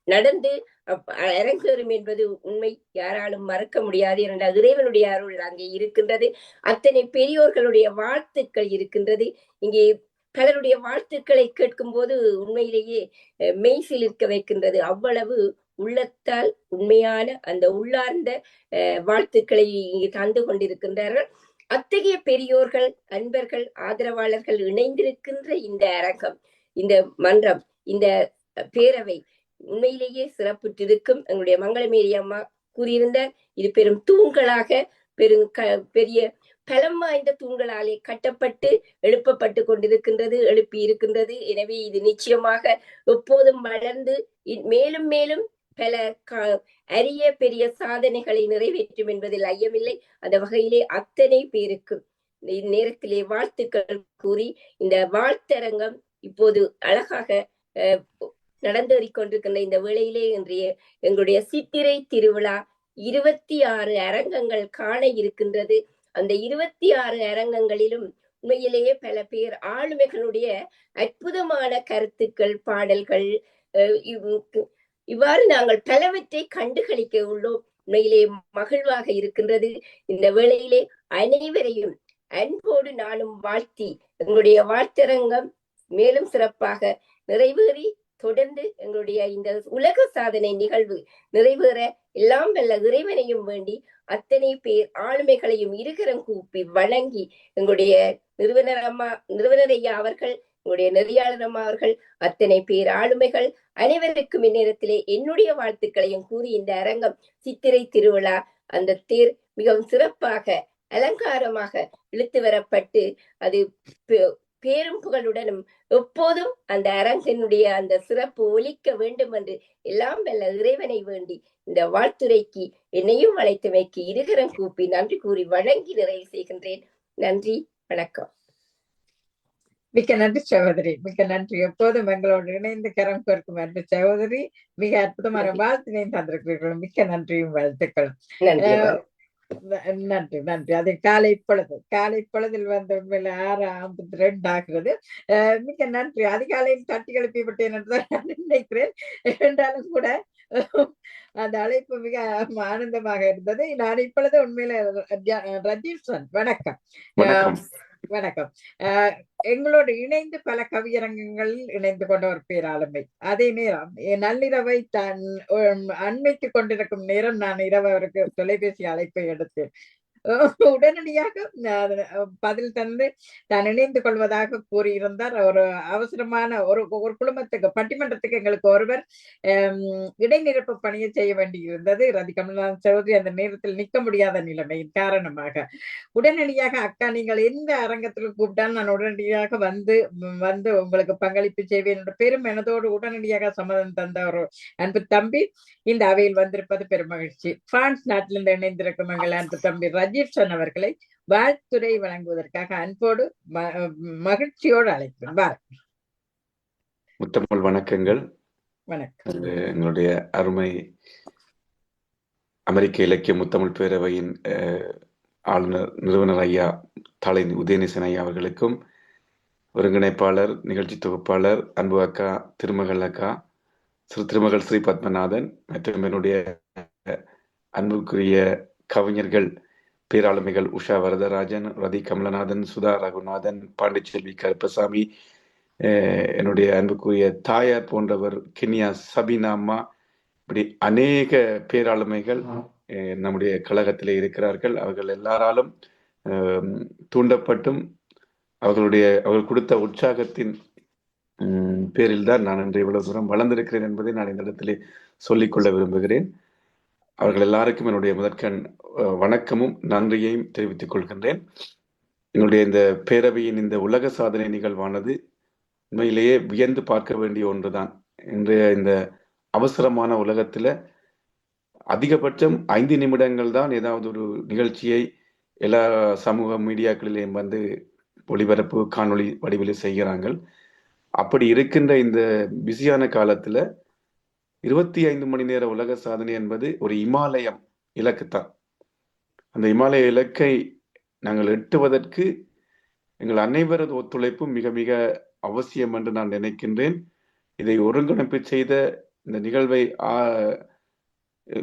நடந்து அரங்கேறும் என்பது உண்மை, யாராலும் மறக்க முடியாது. இரண்டாவது இறைவனுடைய அருள் அங்கே இருக்கின்றது, அத்தனை பெரியோர்களுடைய வாழ்த்துக்கள் இருக்கின்றது. இங்கே பலருடைய வாழ்த்துக்களை கேட்கும் போது உண்மையிலேயே மெய்சில் இருக்க வைக்கின்றது. அவ்வளவு உள்ளத்தால் உண்மையான அந்த உள்ளார்ந்த வாழ்த்துக்களை இங்கு தந்து கொண்டிருக்கின்றார்கள். அத்தகைய பெரியோர்கள், அன்பர்கள், ஆதரவாளர்கள் இணைந்திருக்கின்ற இந்த அரங்கம், இந்த மன்றம், இந்த பேரவை உண்மையிலேயே சிறப்புற்றிருக்கும். எங்களுடைய மங்களமேரி அம்மா கூறியிருந்த இது பெரும் தூண்களாக பெரிய பலம் வாய்ந்த தூண்களாலே கட்டப்பட்டு எழுப்பப்பட்டு கொண்டிருக்கின்றது, எழுப்பி இருக்கின்றது. எனவே இது நிச்சயமாக எப்போதும் வளர்ந்து மேலும் மேலும் பல அரிய பெரிய சாதனைகளை நிறைவேற்றும் என்பதில் ஐயமில்லை. அந்த வகையிலே அத்தனை பேருக்கும் இந்நேரத்திலே வாழ்த்துக்கள் கூறி இந்த வாழ்த்தரங்கம் இப்போது அழகாக நடந்தேறிக் கொண்டிருக்கின்ற இந்த வேளையிலே இன்றைய எங்களுடைய சித்திரை திருவிழா 26 அரங்கங்கள் காண இருக்கின்றது. அந்த 26 அரங்கங்களிலும் உண்மையிலேயே பல பேர் ஆளுமைகளுடைய அற்புதமான கருத்துக்கள், பாடல்கள், இவ்வாறு நாங்கள் பலவற்றை கண்டுகளிக்க உள்ளோம். உண்மையிலே மகிழ்வாக இருக்கின்றது. இந்த வேளையிலே அனைவரையும் அன்போடு நானும் வாழ்த்தி எங்களுடைய வாழ்த்தரங்கம் மேலும் சிறப்பாக நிறைவேறி தொடர்ந்து எங்களுடைய இந்த உலக சாதனை நிகழ்வு நிறைவேற எல்லாம் வல்ல இறைவனையும் வேண்டி அத்தனை பேர் ஆளுமைகளையும் இருகரம் கூப்பி வணங்கி எங்களுடைய நிறுவனர் ஐயா அவர்கள், உங்களுடைய நெறியாளர் அம்மா அவர்கள், அத்தனை பேர் ஆளுமைகள் அனைவருக்கும் இந்நேரத்திலே என்னுடைய வாழ்த்துக்களையும் கூறி இந்த அரங்கம் சித்திரை திருவிழா அந்த தேர் மிகவும் சிறப்பாக அலங்காரமாக இழுத்து வரப்பட்டு அது பேரும் புகழுடனும் எப்போதும் அந்த அரங்கினுடைய அந்த சிறப்பு ஒலிக்க வேண்டும் என்று எல்லாம் வல்ல இறைவனை வேண்டி இந்த வாழ்த்துரைக்கு என்னையும் அழைத்தமைக்கு இருகரம் கூப்பி நன்றி கூறி வணங்கி நிறைவு செய்கின்றேன். நன்றி, வணக்கம். மிக்க நன்றி சகோதரி, மிக்க நன்றி. எப்போதும் எங்களோடு இணைந்து கரம் கோர்க்கும் அன்பு சகோதரி, மிக அற்புதமான வாழ்த்தினையும் தந்திருக்கிறீர்கள். மிக்க நன்றியும் வாழ்த்துக்களும். நன்றி நன்றி. அது காலை பொழுதில் வந்து உண்மையில 6:52 ஆகிறது. மிக்க நன்றி. அதிகாலையில் தட்டி எழுப்பி விட்டேன் என்று நான் நினைக்கிறேன். என்றாலும் கூட அந்த அழைப்பு மிக ஆனந்தமாக இருந்தது. நான் இப்பொழுது உண்மையில ரஜீவ் சார் வணக்கம். வணக்கம். எங்களோடு இணைந்து பல கவியரங்கங்களில் இணைந்து கொண்ட ஒரு பேராளுமை. அதே நேரம் நள்ளிரவை தான் அண்மைக்கு கொண்டிருக்கும் நேரம் நான் இரவு அவருக்கு தொலைபேசி அழைப்பை எடுத்தேன். உடனடியாக பதில் தந்து தான் இணைந்து கொள்வதாக கூறியிருந்தார். ஒரு அவசரமான ஒரு குடும்பத்துக்கு பட்டிமன்றத்துக்கு எங்களுக்கு ஒருவர் இடைநிரப்பு பணியை செய்ய வேண்டியிருந்தது. ரதி கமல்நாதன் சகோதரி அந்த நேரத்தில் நிற்க முடியாத நிலைமையின் காரணமாக உடனடியாக அக்கா நீங்கள் எந்த அரங்கத்துக்கு கூப்பிட்டால் நான் உடனடியாக வந்து உங்களுக்கு பங்களிப்பு செய்வேன் என்ற பெரும் எனதோடு உடனடியாக சம்மதம் தந்த ஒரு அன்பு தம்பி இந்த அவையில் வந்திருப்பது பெரும் மகிழ்ச்சி. பிரான்ஸ் நாட்டிலிருந்து இணைந்திருக்கும் எங்கள் அன்பு தம்பி ரஜீவ்சன் அவர்களை வாழ்த்துரை வழங்குவதற்காக அன்போடு மகிழ்ச்சியோடு அழைப்பேன். முத்தமிழ் வணக்கங்கள். வணக்கம். எங்களுடைய அருமை அமெரிக்க இலக்கிய முத்தமிழ் பேரவையின் ஆளுநர் நிறுவனர் ஐயா தலை உதயநிசன் ஐயா அவர்களுக்கும், ஒருங்கிணைப்பாளர் நிகழ்ச்சி தொகுப்பாளர் அன்பு அக்கா திருமகள் அக்கா திருமகள் ஸ்ரீ பத்மநாதன் மற்றும் என்னுடைய அன்புக்குரிய கவிஞர்கள் பேராளுமைகள் உஷா வரதராஜன், ரதி கமலநாதன், சுதா ரகுநாதன், பாண்டிச்செல்வி கருப்பசாமி, என்னுடைய அன்புக்குரிய தாயார் போன்றவர் கினியா சபீனா அம்மா, இப்படி அநேக பேராளுமைகள் நம்முடைய கழகத்திலே இருக்கிறார்கள். அவர்கள் எல்லாராலும் தூண்டப்பட்டும் அவர்கள் கொடுத்த உற்சாகத்தின் பேரில் தான் நான் இன்று இவ்வளவு தூரம் வளர்ந்திருக்கிறேன் என்பதை நான் இந்த இடத்திலே சொல்லிக்கொள்ள விரும்புகிறேன். அவர்கள் எல்லாருக்கும் என்னுடைய முதற்கண் வணக்கமும் நன்றியையும் தெரிவித்துக் கொள்கின்றேன். எங்களுடைய இந்த பேரவையின் இந்த உலக சாதனை நிகழ்வானது உண்மையிலேயே வியந்து பார்க்க வேண்டிய ஒன்றுதான். இன்றைய இந்த அவசரமான உலகத்துல அதிகபட்சம் 5 நிமிடங்கள் தான் ஏதாவது ஒரு நிகழ்ச்சியை எல்லா சமூக மீடியாக்களிலேயும் வந்து ஒளிபரப்பு காணொளி வடிவில் செய்கிறாங்க. அப்படி இருக்கின்ற இந்த பிஸியான காலத்துல 25 மணி நேர உலக சாதனை என்பது ஒரு இமாலயம் இலக்குத்தான். அந்த இமாலய இலக்கை நாங்கள் எட்டுவதற்கு எங்கள் அனைவரது ஒத்துழைப்பும் மிக மிக அவசியம் என்று நான் நினைக்கின்றேன். இதை ஒருங்கிணைப்பு செய்த இந்த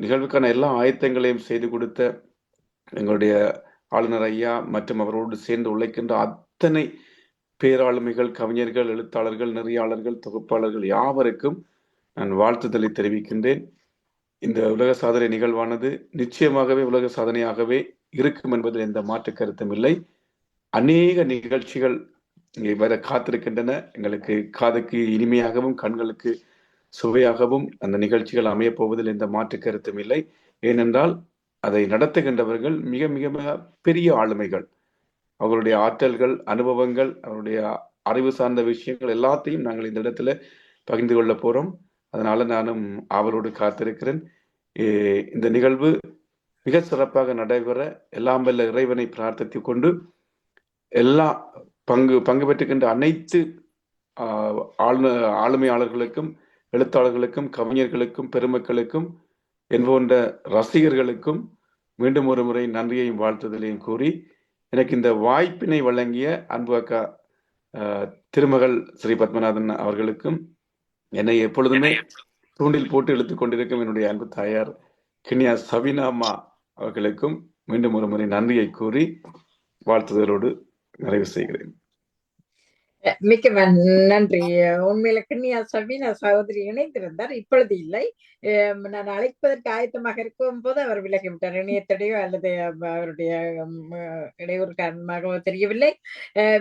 நிகழ்வுக்கான எல்லா ஆயத்தங்களையும் செய்து கொடுத்த எங்களுடைய ஆளுநர் ஐயா மற்றும் அவரோடு சேர்ந்து உழைக்கின்ற அத்தனை பேராளுமைகள், கவிஞர்கள், எழுத்தாளர்கள், நெறியாளர்கள், தொகுப்பாளர்கள் யாவருக்கும் நான் வாழ்த்துதலை தெரிவிக்கின்றேன். இந்த உலக சாதனை நிகழ்வானது நிச்சயமாகவே உலக சாதனையாகவே இருக்கும் என்பதில் எந்த மாற்று கருத்தும் இல்லை. அநேக நிகழ்ச்சிகள் இங்கே வர காத்திருக்கின்றன. எங்களுக்கு காதுக்கு இனிமையாகவும் கண்களுக்கு சுவையாகவும் அந்த நிகழ்ச்சிகள் அமைய போவதில் எந்த மாற்று கருத்தும் இல்லை. ஏனென்றால் அதை நடத்துகின்றவர்கள் மிக மிக மிக பெரிய ஆளுமைகள். அவர்களுடைய ஆற்றல்கள், அனுபவங்கள், அவருடைய அறிவு சார்ந்த விஷயங்கள் எல்லாத்தையும் நாங்கள் இந்த இடத்துல பகிர்ந்து கொள்ள போறோம். அதனால நானும் ஆவலோடு காத்திருக்கிறேன். இந்த நிகழ்வு மிக சிறப்பாக நடைபெற எல்லாம் வல்ல இறைவனை பிரார்த்தித்துக் கொண்டு எல்லா பங்கு பெற்றுகின்ற அனைத்து ஆளுமையாளர்களுக்கும், எழுத்தாளர்களுக்கும், கவிஞர்களுக்கும், பெருமக்களுக்கும், என்போன்ற ரசிகர்களுக்கும் மீண்டும் ஒரு முறை நன்றியையும் வாழ்த்துதலையும் கூறி எனக்கு இந்த வாய்ப்பினை வழங்கிய அன்பு அக்கா திருமகள் ஸ்ரீ பத்மநாதன் அவர்களுக்கும், என்னை எப்பொழுதுமே தூண்டில் போட்டு இழுத்துக் கொண்டிருக்கும் என்னுடைய அன்பு தாயார் கிண்ணியா சவினாமா அவர்களுக்கும் மீண்டும் ஒரு முறை நன்றியை கூறி வாழ்த்துதலோடு நிறைவு செய்கிறேன். மிக்க நன்றி. உண்மையில கிண்ணியா சபீனா சகோதரி இணைந்திருந்தார், இப்பொழுது இல்லை. நான் அழைப்பதற்கு ஆயத்தமாக இருக்கும் போது அவர் விலகிவிட்டார், இணையத்தடையோ அல்லது அவருடைய இடையூறு காரணமாகவோ தெரியவில்லை.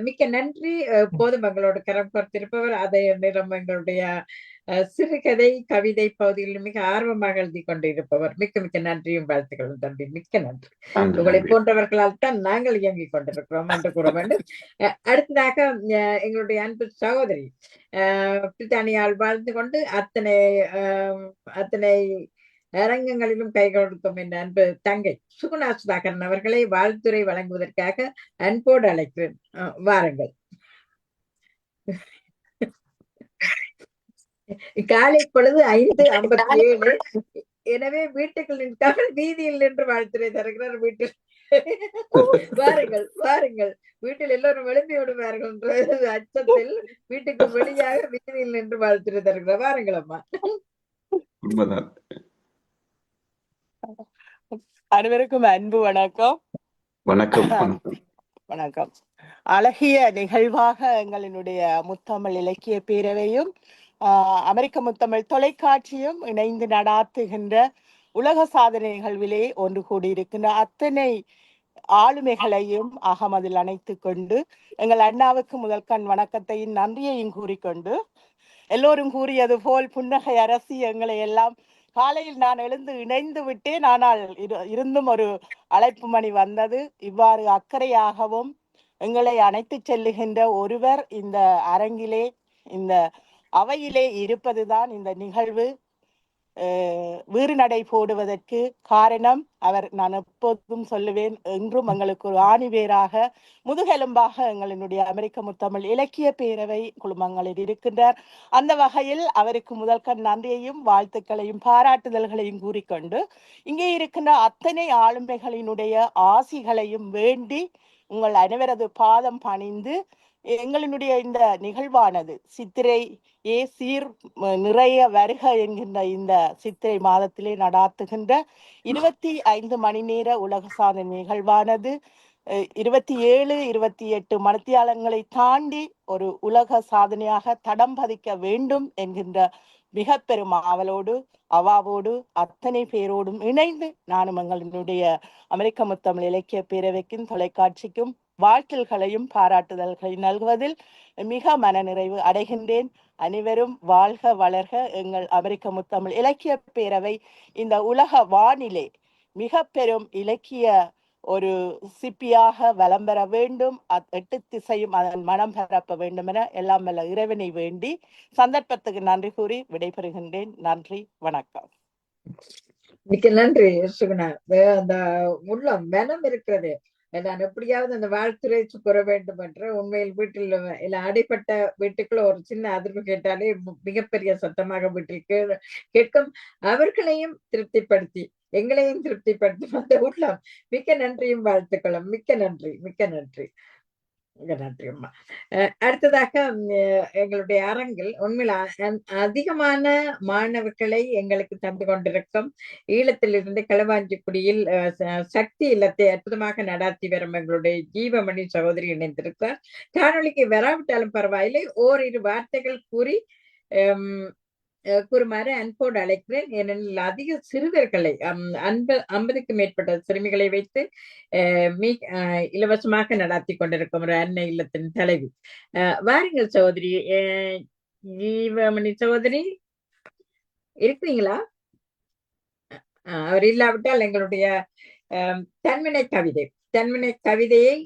மிக்க நன்றி. போதும் எங்களோடு கரம் பார்த்திருப்பவர். அதே நேரம் எங்களுடைய சிறுகதை கவிதை பகுதிகளில் மிக ஆர்வமாக எழுதி கொண்டிருப்பவர். மிக்க மிக்க நன்றியும் வாழ்த்துக்களும் தம்பி. மிக்க நன்றி. உங்களை போன்றவர்களால் தான் நாங்கள் இயங்கிக் கொண்டிருக்கிறோம் என்று கூற வேண்டும். அடுத்ததாக எங்களுடைய அன்பு சகோதரி பிரித்தானியால் வாழ்ந்து கொண்டு அத்தனை அரங்கங்களிலும் கை கொடுக்கும் என் அன்பு தங்கை சுகுணா சுதாகரன் அவர்களை வாழ்த்துரை வழங்குவதற்காக அன்போடு அழைக்கிறேன். வாருங்கள். காலை பொழுது 5:57. எனவே வீட்டுக்குள் நின்றால் வீதியில் நின்று வாழ்த்துரை தருகிறார். வீட்டில் வாருங்கள் வாருங்கள், வீட்டில் எல்லோரும் எழுப்பி விடுவார்கள் என்ற அச்சத்தில் வீட்டுக்கு வெளியாக வீதியில் நின்று வாழ்த்துரை தருகிறார். வாருங்கள் அம்மா. அனைவருக்கும் அன்பு வணக்கம். வணக்கம். வணக்கம். அழகிய நிகழ்வாக எங்களினுடைய முத்தமிழ் இலக்கிய பேரவையும் அமெரிக்க முத்தமிழ் தொலைக்காட்சியும் இணைந்து நடாத்துகின்ற உலக சாதனை நிகழ்விலே ஒன்று கூடியிருக்கின்ற அத்தனை ஆளுமைகளையும் அகமதில் அணைத்துக் கொண்டு எங்கள் அண்ணாவுக்கு முதல் கண் வணக்கத்தையும் நன்றியையும் கூறிக்கொண்டு, எல்லோரும் கூறியது போல் புன்னகை அரசி எங்களை எல்லாம் காலையில் நான் எழுந்து இணைந்து விட்டேன். ஆனால் இருந்தும் ஒரு அழைப்பு மணி வந்தது. இவ்வாறு அக்கறையாகவும் எங்களை அணைத்து செல்லுகின்ற ஒருவர் இந்த அரங்கிலே இந்த அவையிலே இருப்பதுதான் இந்த நிகழ்வு வீறு நடை போடுவதற்கு காரணம். அவர், நான் எப்போதும் சொல்லுவேன், என்றும் எங்களுக்கு ஒரு ஆணிவேராக முதுகெலும்பாக எங்களினுடைய அமெரிக்க முத்தமிழ் இலக்கிய பேரவை குழுமங்களில் இருக்கின்றார். அந்த வகையில் அவருக்கு முதல் கண் நன்றியையும் வாழ்த்துக்களையும் பாராட்டுதல்களையும் கூறிக்கொண்டு, இங்கே இருக்கின்ற அத்தனை ஆளுமைகளினுடைய ஆசிகளையும் வேண்டி உங்கள் அனைவரது பாதம் பணிந்து எங்களினுடைய இந்த நிகழ்வானது சித்திரை சீர் நிறைய வருக என்கின்ற இந்த சித்திரை மாதத்திலே நடாத்துகின்ற 25 மணி நேர உலக சாதனை நிகழ்வானது 27-28 மணித்தியாலங்களை தாண்டி ஒரு உலக சாதனையாக தடம் பதிக்க வேண்டும் என்கின்ற மிக பெரும் ஆவலோடு அவாவோடு அத்தனை பேரோடும் இணைந்து நானும் எங்களினுடைய அமெரிக்க முத்தமிழ் இலக்கிய பேரவைக்கும் தொலைக்காட்சிக்கும் வாழ்த்துக்களையும் பாராட்டுதல்களையும் நல்குவதில் மிக மனநிறைவு அடைகின்றேன். அனைவரும் வாழ்க வளர்க. எங்கள் அமெரிக்க முத்தமிழ் இலக்கிய பேரவை இந்த உலக வானிலே மிக பெரும் இலக்கிய ஒரு சிப்பியாக வலம் பெற வேண்டும். 8 திசையும் அதன் மனம் பரப்ப வேண்டும் என எல்லாம் வல்ல இறைவனை வேண்டி சந்தர்ப்பத்துக்கு நன்றி கூறி விடைபெறுகின்றேன். நன்றி, வணக்கம். மிக்க நன்றி சுகுணா. அந்த உள்ளம் மனம் இருக்கிறது, நான் எப்படியாவது அந்த வாழ்த்துரை கூற வேண்டும் என்று. உண்மையில் வீட்டில் அடைப்பட்ட வீட்டுக்குள்ள ஒரு சின்ன அதிர்வு கேட்டாலே மிகப்பெரிய சத்தமாக வீட்டில் கேட்கும். அவர்களையும் திருப்திப்படுத்தி எங்களையும் திருப்திப்படுத்தும் அந்த உள்ளம். மிக்க நன்றியும் வாழ்த்துக்களும். மிக்க நன்றி, மிக்க நன்றி, மிக நன்றி அம்மா. அடுத்ததாக எங்களுடைய அரங்கில் உண்மையில் அதிகமான மாணவர்களை எங்களுக்கு தந்து கொண்டிருக்கும் ஈழத்திலிருந்து களவாஞ்சிக்குடியில் சக்தி இல்லத்தை அற்புதமாக நடாத்தி வரும் எங்களுடைய ஜீவமணி சகோதரி இணைந்திருக்கிறார். காணொலிக்கு வராவிட்டாலும் பரவாயில்லை, ஓரிரு வார்த்தைகள் கூறி கூறுமாறு அன்போடு அழைக்கிறேன். ஏனெனில் அதிக சிறுவர்களை 50க்கும் மேற்பட்ட சிறுமிகளை வைத்து இலவசமாக நடாத்தி கொண்டிருக்கும் ஒரு அன்னை இல்லத்தின் தலைவி. வாருங்கள் சகோதரி ஜீவமணி சகோதரி, இருக்கிறீங்களா? அவர் இல்லாவிட்டால் எங்களுடைய தன்வினை கவிதையை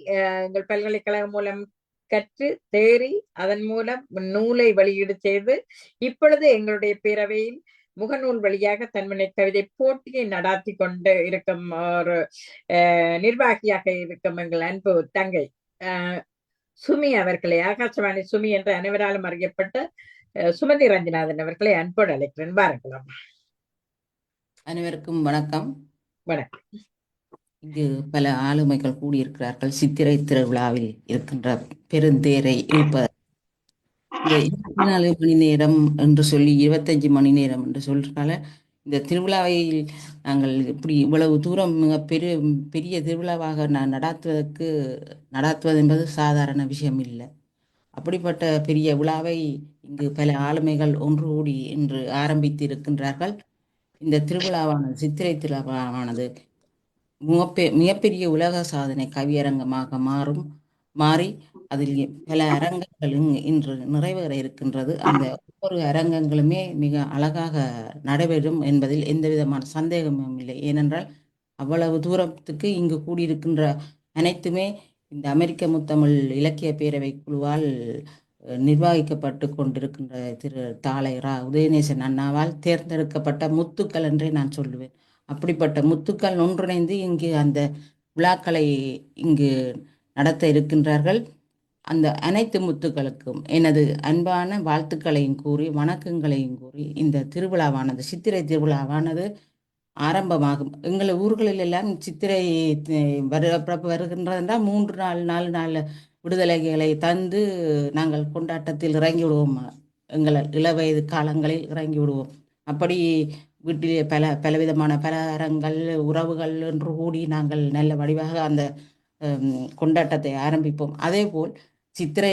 எங்கள் பல்கலைக்கழகம் மூலம் கற்று தேறி அதன் மூலம் நூலை வெளியீடு செய்து இப்பொழுது எங்களுடைய பேரவையில் முகநூல் வழியாக தன்வினை கவிதை போட்டியை நடாத்தி கொண்டு இருக்கும் ஒரு நிர்வாகியாக இருக்கும் எங்கள் அன்பு தங்கை சுமி அவர்களை, ஆகாசவாணி சுமி என்று அனைவராலும் அறியப்பட்ட சுமதி ரஞ்சிநாதன் அவர்களை அன்போடு அழைக்கிறேன். பாருங்களாம். அனைவருக்கும் வணக்கம். வணக்கம். இங்கு பல ஆளுமைகள் கூடியிருக்கிறார்கள். சித்திரை திருவிழாவில் இருக்கின்ற பெருந்தேரை இழுப்ப இந்த 24 மணி நேரம் என்று சொல்லி 25 மணி நேரம் என்று சொல்றால இந்த திருவிழாவை நாங்கள் இப்படி இவ்வளவு தூரம் மிக பெரிய திருவிழாவாக நடாத்துவது என்பது சாதாரண விஷயம் இல்லை. அப்படிப்பட்ட பெரிய விழாவை இங்கு பல ஆளுமைகள் ஒன்று கூடி இன்று ஆரம்பித்து இருக்கின்றார்கள். இந்த திருவிழாவானது சித்திரை திருவிழாவானது மிகப்பெரிய உலக சாதனை கவியரங்கமாக மாறி அதில் பல அரங்கங்கள் இன்று நிறைவேற இருக்கின்றது. அந்த ஒவ்வொரு அரங்கங்களுமே மிக அழகாக நடைபெறும் என்பதில் எந்த விதமான சந்தேகமும் இல்லை. ஏனென்றால் அவ்வளவு தூரத்துக்கு இங்கு கூடியிருக்கின்ற அனைத்துமே இந்த அமெரிக்க முத்தமிழ் இலக்கிய பேரவை குழுவால் நிர்வகிக்கப்பட்டு கொண்டிருக்கின்ற திரு தாளை உதயநேசன் அண்ணாவால் தேர்ந்தெடுக்கப்பட்ட முத்துக்கள் என்றே நான் சொல்லுவேன். அப்படிப்பட்ட முத்துக்கள் ஒன்றிணைந்து இங்கு அந்த விழாக்களை இங்கு நடத்த இருக்கின்றார்கள். அந்த அனைத்து முத்துக்களுக்கும் எனது அன்பான வாழ்த்துக்களையும் கூறி வணக்கங்களையும் கூறி இந்த திருவிழாவானது சித்திரை திருவிழாவானது ஆரம்பமாகும். எங்கள் ஊர்களில் எல்லாம் சித்திரை வருகின்றது என்றால் 3 நாள் 4 நாள் விடுதலைகளை தந்து நாங்கள் கொண்டாட்டத்தில் இறங்கி விடுவோம். எங்கள் இளவயது காலங்களில் இறங்கி விடுவோம். அப்படி வீட்டிலே பலவிதமான பலகாரங்கள் உறவுகள் என்று கூடி நாங்கள் நல்ல வடிவாக அந்த கொண்டாட்டத்தை ஆரம்பிப்போம். அதே போல் சித்திரை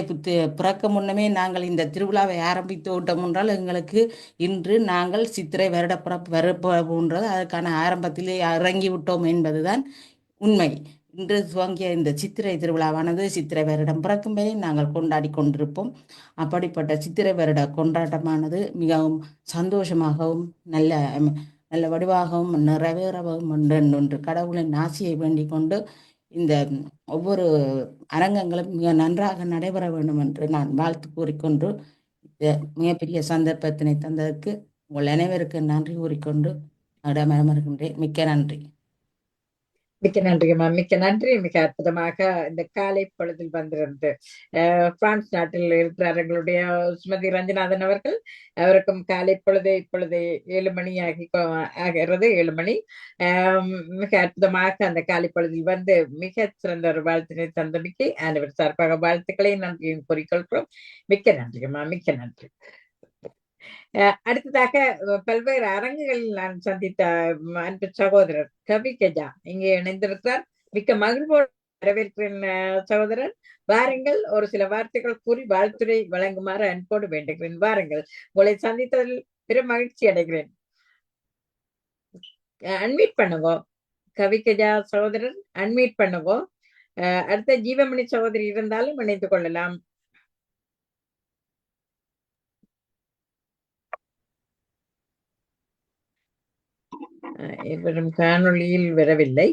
பிறக்க முன்னமே நாங்கள் இந்த திருவிழாவை ஆரம்பித்து விட்டோம் என்றால் எங்களுக்கு இன்று நாங்கள் சித்திரை வரப்போன்றது அதற்கான ஆரம்பத்திலே இறங்கி விட்டோம் என்பதுதான் உண்மை. இன்று துவங்கிய இந்த சித்திரை திருவிழாவானது சித்திரை வருடம் பிறக்கும் வரை நாங்கள் கொண்டாடி கொண்டிருப்போம். அப்படிப்பட்ட சித்திரை வருட கொண்டாட்டமானது மிகவும் சந்தோஷமாகவும் நல்ல வடிவாகவும் நிறைவேறவும் ஒன்று கடவுளின் ஆசியை வேண்டிக் கொண்டு இந்த ஒவ்வொரு அரங்கங்களும் மிக நன்றாக நடைபெற வேண்டும் என்று நான் வாழ்த்து கூறிக்கொண்டு மிகப்பெரிய சந்தர்ப்பத்தினை தந்ததற்கு உங்கள் அனைவருக்கு நன்றி கூறிக்கொண்டு இடமருகின்றேன். மிக்க நன்றி. மிக்க நன்றிம்மா, மிக்க நன்றி. மிக அற்புதமாக இந்த காலை பொழுதில் வந்திருந்து பிரான்ஸ் நாட்டில் இருக்கிறார் எங்களுடைய சுமதி ரஞ்சநாதன் அவர்கள். அவருக்கும் காலை பொழுது இப்பொழுது 7 மணி ஆகிறது 7 மணி. மிக அற்புதமாக அந்த காலை பொழுதில் வந்து மிக சிறந்த ஒரு வாழ்த்தினை தந்தமைக்கு அனைவர் சார்பாக வாழ்த்துக்களை நன்றியும் கூறிக்கொள்கிறோம். மிக்க நன்றிம்மா, மிக்க நன்றி. அடுத்ததாக பல்வேறு அரங்குகளில் நான் சந்தித்த அன்பு சகோதரர் கவி கஜா இங்கே இணைந்திருக்கிறார். மிக்க மகிழ்வோடு வரவேற்கிறேன் சகோதரர். வாருங்கள், ஒரு சில வார்த்தைகள் கூறி வாழ்த்துறை வழங்குமாறு அன்போடு வேண்டுகிறேன். வாருங்கள், உங்களை சந்தித்ததில் பெரும் மகிழ்ச்சி அடைகிறேன். அன்மீட் பண்ணுங்க கவி கஜா சகோதரர், அன்மீட் பண்ணுங்க. அடுத்த ஜீவமணி சகோதரி இருந்தாலும் இணைந்து கொள்ளலாம். இவரும் காணொளியில் வரவில்லை.